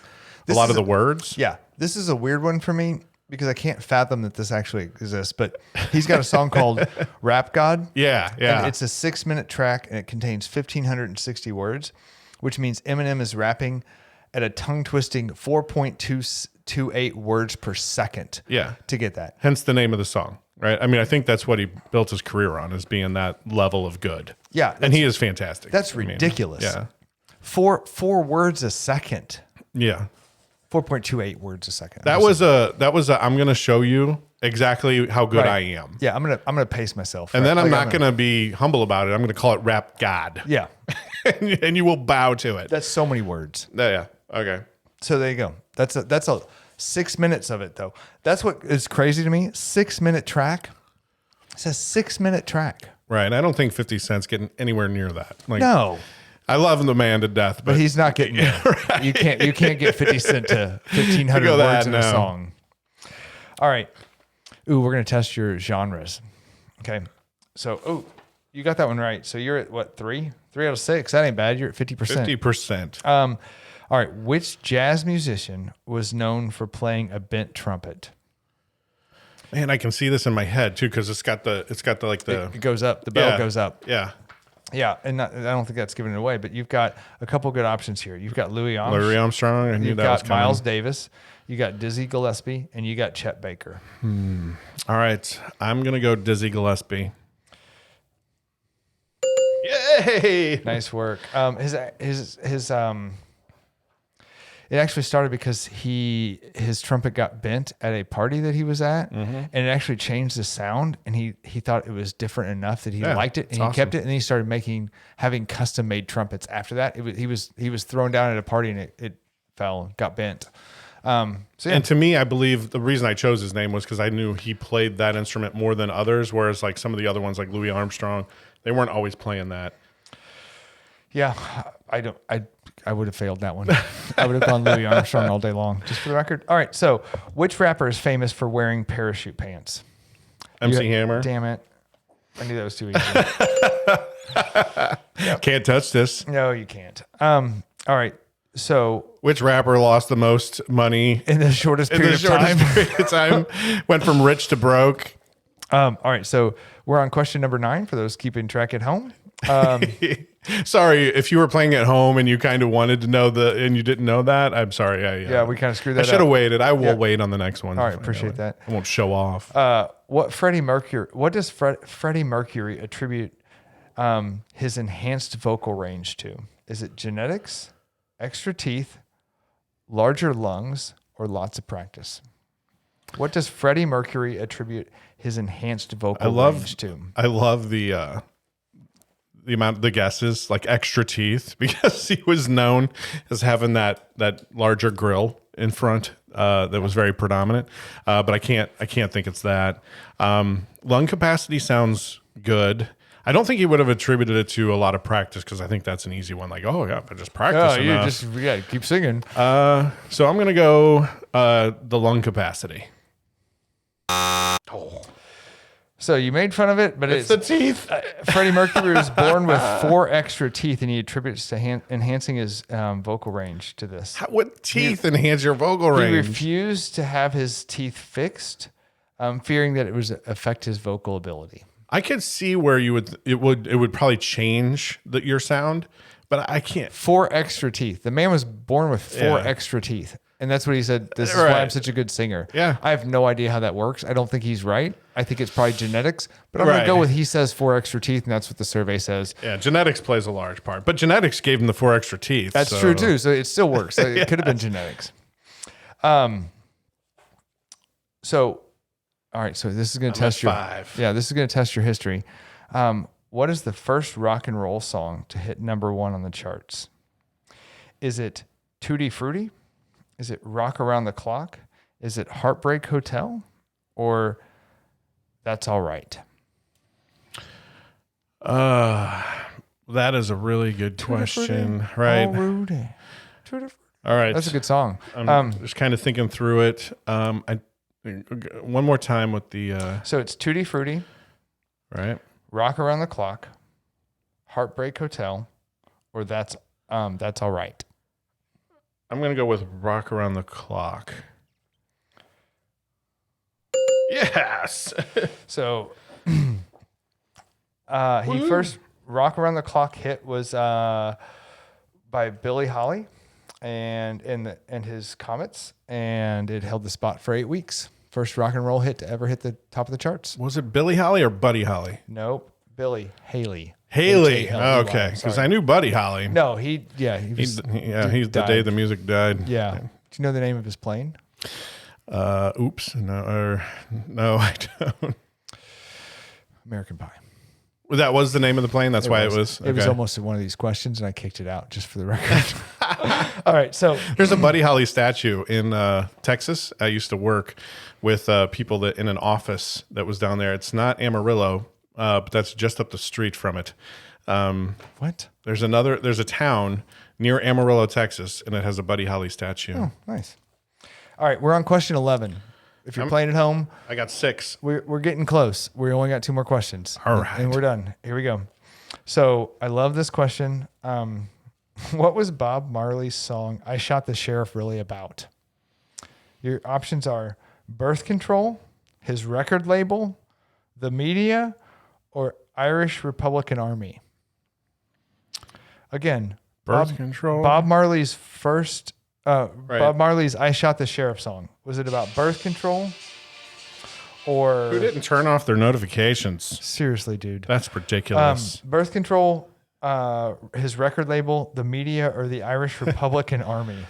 a lot is of the a- words. Yeah, this is a weird one for me because I can't fathom that this actually exists. But he's got a song called "Rap God." Yeah, yeah. And it's a 6-minute track and it contains 1,560 words, which means Eminem is rapping at a tongue-twisting 4.228 words per second. Yeah. To get that. Hence the name of the song, right? I mean, I think that's what he built his career on, is being that level of good. Yeah. And he is fantastic. That's ridiculous. Yeah. Four words a second. Yeah. 4.28 words a second. That was a I'm going to show you exactly how good I am. Yeah, I'm gonna pace myself. And then I'm not going to be humble about it. I'm going to call it rap God. Yeah. and you will bow to it. That's so many words. Yeah. Okay. So there you go. That's a 6 minutes of it though. That's what is crazy to me. 6 minute track. It's a 6 minute track. Right. I don't think 50 Cent's getting anywhere near that. Like, No. I love the man to death, But he's not getting right. You can't get 50 Cent to 1,500 words in a song. All right. Ooh, we're gonna test your genres. Okay. So you got that one right. So you're at what, 3 out of 6? That ain't bad. You're at 50%. 50%. All right. Which jazz musician was known for playing a bent trumpet? Man, I can see this in my head too, because it's got the It goes up. The bell goes up. Yeah. Yeah, and I don't think that's giving it away, but you've got a couple good options here. You've got Louis Armstrong. I knew that was got coming. Miles Davis. You got Dizzy Gillespie, and you got Chet Baker. All right, I'm gonna go Dizzy Gillespie. Yay! Nice work. It actually started because his trumpet got bent at a party that he was at, and it actually changed the sound. And he thought it was different enough that he liked it, and he kept it. And he started having custom made trumpets after that. He was thrown down at a party, and it fell, got bent. And to me, I believe the reason I chose his name was because I knew he played that instrument more than others, whereas like some of the other ones, like Louis Armstrong, they weren't always playing that. Yeah, I would have failed that one. I would have gone Louis Armstrong all day long, just for the record. All right, so which rapper is famous for wearing parachute pants? MC Hammer. Damn it. I knew that was too easy. Can't touch this. No, you can't. All right, so Which rapper lost the most money in the shortest period of time? period of time? Went from rich to broke. All right, so we're on question number 9 for those keeping track at home. Sorry, if you were playing at home and you kind of wanted to know and you didn't know that, I'm sorry. We kind of screwed that I up. should have waited. I will wait on the next one. All right, appreciate that. I won't show off. What does Freddie Mercury attribute his enhanced vocal range to? Is it genetics, extra teeth, larger lungs, or lots of practice? What does Freddie Mercury attribute his enhanced vocal range to? I love the amount of the guesses, like extra teeth, because he was known as having that larger grill in front that was very predominant. But I can't think it's that. Lung capacity sounds good. I don't think he would have attributed it to a lot of practice, because I think that's an easy one. Like, oh yeah, but just practice enough. Keep singing. So I'm gonna go the lung capacity. So you made fun of it, but it's the teeth. Freddie Mercury was born with 4 extra teeth, and he attributes to enhancing his vocal range to this. What teeth enhance your vocal range? He refused to have his teeth fixed, fearing that it would affect his vocal ability. I could see where it would probably change your sound, but I can't. 4 extra teeth. The man was born with 4 extra teeth. And that's what he said. This is why I'm such a good singer. Yeah. I have no idea how that works. I don't think he's right. I think it's probably genetics. But I'm going to go with he says 4 extra teeth, and that's what the survey says. Yeah, genetics plays a large part. But genetics gave him the 4 extra teeth. That's true, too. So it still works. It could have been genetics. So, all right. So this is going to test your 5. Yeah, this is going to test your history. What is the first rock and roll song to hit number 1 on the charts? Is it Tutti Frutti? Is it Rock Around the Clock? Is it Heartbreak Hotel? Or That's All Right? That is a really good question. Right. All right. That's a good song. I'm just kind of thinking through it. One more time with the... So it's Tutti Frutti. Right. Rock Around the Clock. Heartbreak Hotel. Or That's All Right. I'm going to go with Rock Around the Clock. Yes. So first Rock Around the Clock hit was by Billie Holiday. and his Comets, and it held the spot for 8 weeks. First rock and roll hit to ever hit the top of the charts. Was it Billy Holly or Buddy Holly? Nope, Billy Haley. Haley. H-A-L-E-Y, Okay, because sorry. I knew Buddy Holly. No, he He's the died. day the music died. Yeah. Do you know the name of his plane? Oops. No, I don't. American Pie. That was the name of the plane. That's why it was. It was okay. almost one of these questions, and I kicked it out just for the record. All right, so There's a Buddy Holly statue in Texas. I used to work with people that in an office that was down there. It's not Amarillo, but that's just up the street from it. what? There's a town near Amarillo, Texas, and it has a Buddy Holly statue. Oh, nice. All right, we're on question 11. If you're playing at home, I got 6. we're getting close. We only got 2 more questions. All right. And we're done. Here we go. So I love this question. What was Bob Marley's song, I Shot the Sheriff, really about? Your options are birth control, his record label, the media, or Irish Republican Army. Again, Birth control. Bob Marley's first, Bob Marley's I Shot the Sheriff song. Was it about birth control? Or Who didn't turn off their notifications? seriously, dude. That's ridiculous. Birth control, his record label, the media, or the Irish Republican Army?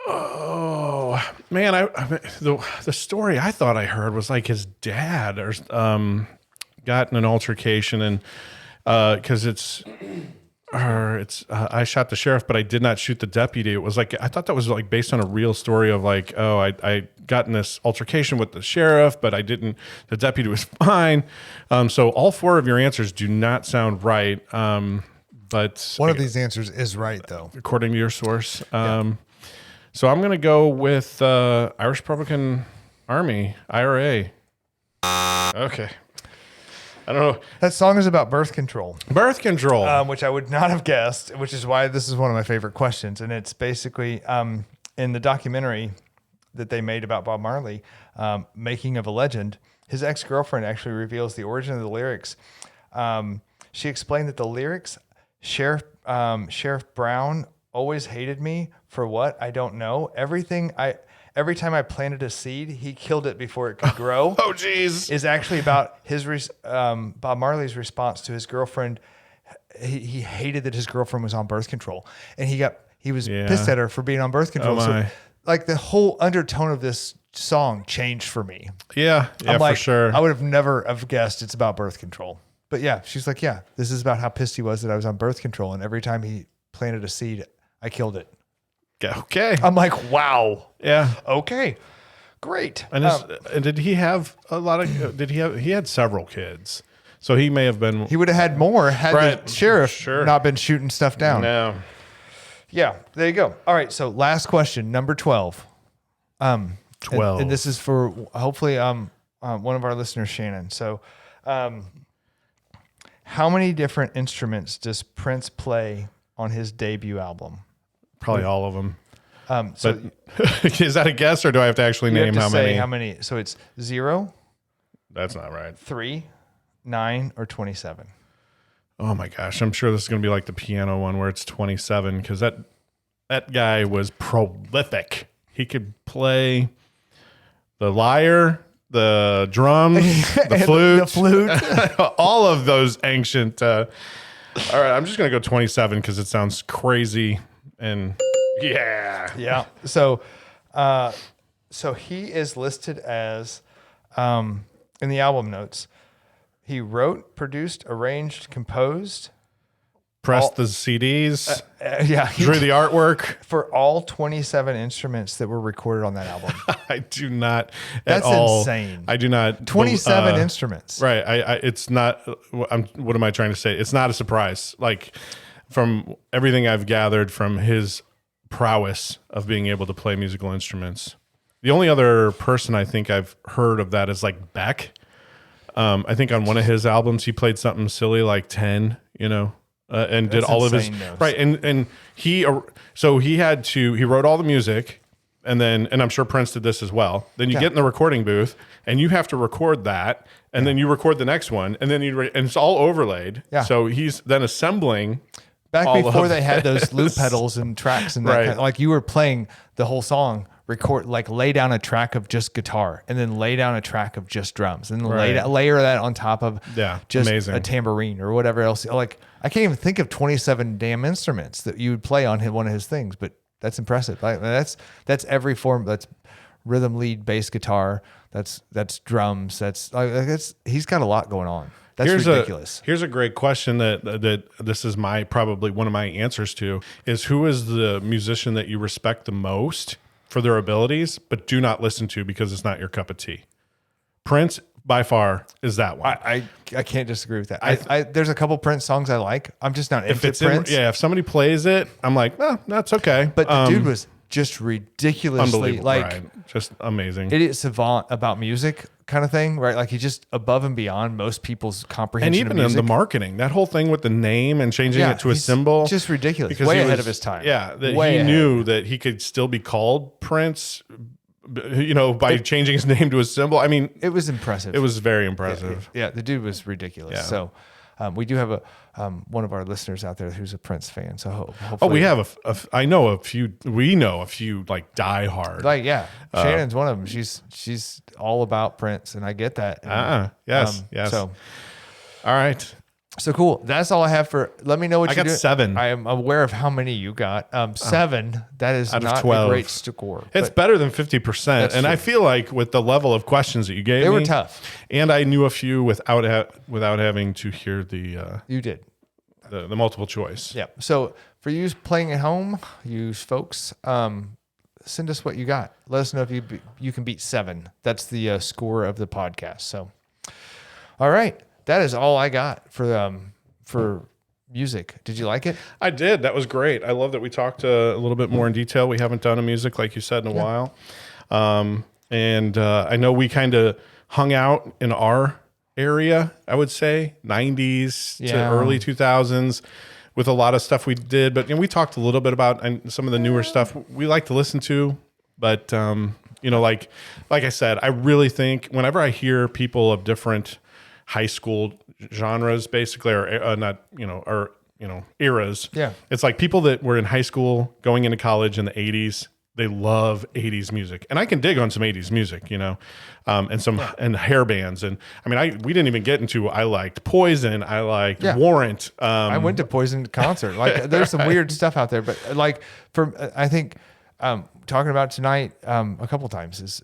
Oh man, the story I thought I heard was like his dad or got in an altercation, and because it's I shot the sheriff, but I did not shoot the deputy. It was like I thought that was like based on a real story of like, oh, I got in this altercation with the sheriff, but I didn't. The deputy was fine. So all 4 of your answers do not sound right. But One of these answers is right, though. according to your source. So I'm going to go with Irish Republican Army, IRA. Okay. I don't know. That song is about birth control, Birth control. which I would not have guessed, which is why this is one of my favorite questions. And it's basically in the documentary that they made about Bob Marley, Making of a Legend, his ex-girlfriend actually reveals the origin of the lyrics. She explained that the lyrics, Sheriff Brown always hated me for what? I don't know. Every time I planted a seed, he killed it before it could grow. Oh, geez. Is actually about his Bob Marley's response to his girlfriend. He hated that his girlfriend was on birth control, and he was pissed at her for being on birth control. Oh, so, my. like the whole undertone of this song changed for me. Yeah, I'm like, for sure. I would have never have guessed it's about birth control. But yeah, she's like, yeah, this is about how pissed he was that I was on birth control, and every time he planted a seed, I killed it. Okay. I'm like, wow. Yeah. Okay. Great. And, and did he have a lot of? He had several kids, so he may have been. He would have had more had Right. the sheriff Sure. not been shooting stuff down. No. Yeah, there you go. All right, so last question, number 12. 12. And this is for hopefully one of our listeners, Shannon. So, how many different instruments does Prince play on his debut album? Probably all of them. So But is that a guess, or do I have to actually you name have to say many? how many. So it's 0, That's not right. 3, 9, or 27. Oh my gosh, I'm sure this is going to be like the piano one where it's 27, because that guy was prolific. He could play the lyre, the drums, the flute, all of those ancient. All right, I'm just going to go 27 because it sounds crazy. And yeah. Yeah. So he is listed as, in the album notes, he wrote, produced, arranged, composed. Pressed the CDs, He drew the artwork. for all 27 instruments that were recorded on that album. I do not That's at all. insane. I do not. 27 instruments. Right. It's not. What am I trying to say? It's not a surprise. Like from everything I've gathered from his prowess of being able to play musical instruments. The only other person I think I've heard of that is like Beck. I think on one of his albums he played something silly like 10. And did all of his right. And he wrote all the music. And I'm sure Prince did this as well. Then you get in the recording booth and you have to record that. And then you record the next one. And then and it's all overlaid. Yeah. So he's then assembling Back all before of they had those this. loop pedals and tracks and that Right. kind of, like you were playing the whole song, record, like lay down a track of just guitar and then lay down a track of just drums and Right. layer that on top of just amazing. a tambourine or whatever else. Like I can't even think of 27 damn instruments that you would play on one of his things, but that's impressive. Like, that's every form. That's rhythm, lead, bass guitar. That's drums. He's got a lot going on. That's ridiculous. Here's a great question that this is probably one of my answers to is, who is the musician that you respect the most for their abilities, but do not listen to because it's not your cup of tea? Prince by far is that one. I can't disagree with that. There's a couple Prince songs I like. I'm just not into Prince. If somebody plays it, I'm like, that's okay. But the dude was just ridiculously unbelievable, like right? Just amazing. idiot savant about music kind of thing, right? Like he's just above and beyond most people's comprehension And even of music. in the marketing, that whole thing with the name and changing it to a he's symbol, just ridiculous. because Way he ahead was- of his time. Yeah, that Way he ahead. knew that he could still be called Prince, by changing his name to a symbol. I mean, It was impressive. it was very impressive. Yeah, the dude was ridiculous. Yeah. So we do have one of our listeners out there who's a Prince fan. So hopefully, Oh, we have I know a few. We know a few like die hard. like Shannon's one of them. She's all about Prince, and I get that. And, yes. So All right. cool. That's all I have for. Let me know what I you got do. 7. I am aware of how many you got. 7. That is Out of not 12. a great score. It's but better than 50%. And That's I true. feel like with the level of questions that you gave They me, were tough. And I knew a few without having to hear the You did. multiple choice. Yeah. So for you playing at home, you folks, send us what you got. Let us know if you can beat 7. That's the score of the podcast. So, all right, that is all I got for music. Did you like it? I did. That was great. I love that we talked a little bit more in detail. We haven't done a music, like you said, in a while. And I know we kind of hung out in our area, I would say, 90s to Yeah. early 2000s with a lot of stuff we did. But we talked a little bit about some of the newer stuff we like to listen to. But, like I said, I really think whenever I hear people of different high school genres, basically, or eras. Yeah. It's like people that were in high school going into college in the 80s, they love 80s music. And I can dig on some 80s music, and hair bands. And I mean, we didn't even get into, I liked Poison. I liked Warrant. I went to Poison concert. Like there's some weird stuff out there, but like I think talking about tonight a couple times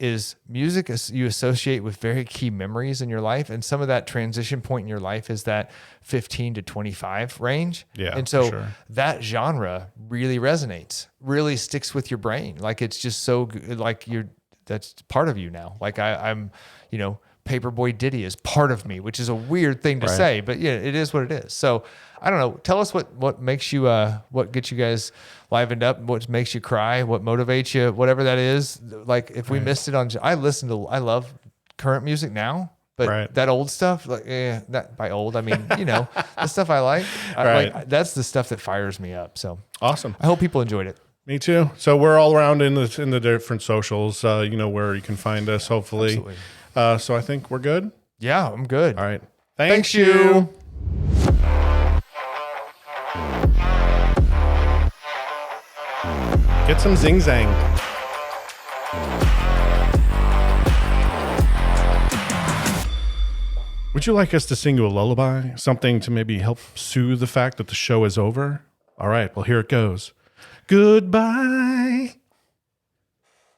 is music you associate with very key memories in your life, and some of that transition point in your life is that 15 to 25 range. Yeah, and so for sure. that genre really resonates, really sticks with your brain. Like it's just so good. Like that's part of you now. Like I'm Paperboy Diddy is part of me, which is a weird thing to say, but yeah, it is what it is. So I don't know. Tell us what makes you, what gets you guys livened up, what makes you cry, what motivates you, whatever that is. Like if we missed it I love current music now, but that old stuff, that by old, I mean, the stuff I like, that's the stuff that fires me up. So Awesome. I hope people enjoyed it. Me too. So we're all around in the different socials, where you can find us, hopefully. Absolutely. So I think we're good. Yeah, I'm good. All right. Thanks you. Get some Zing Zang. Would you like us to sing you a lullaby? Something to maybe help soothe the fact that the show is over? All right, well, here it goes. Goodbye.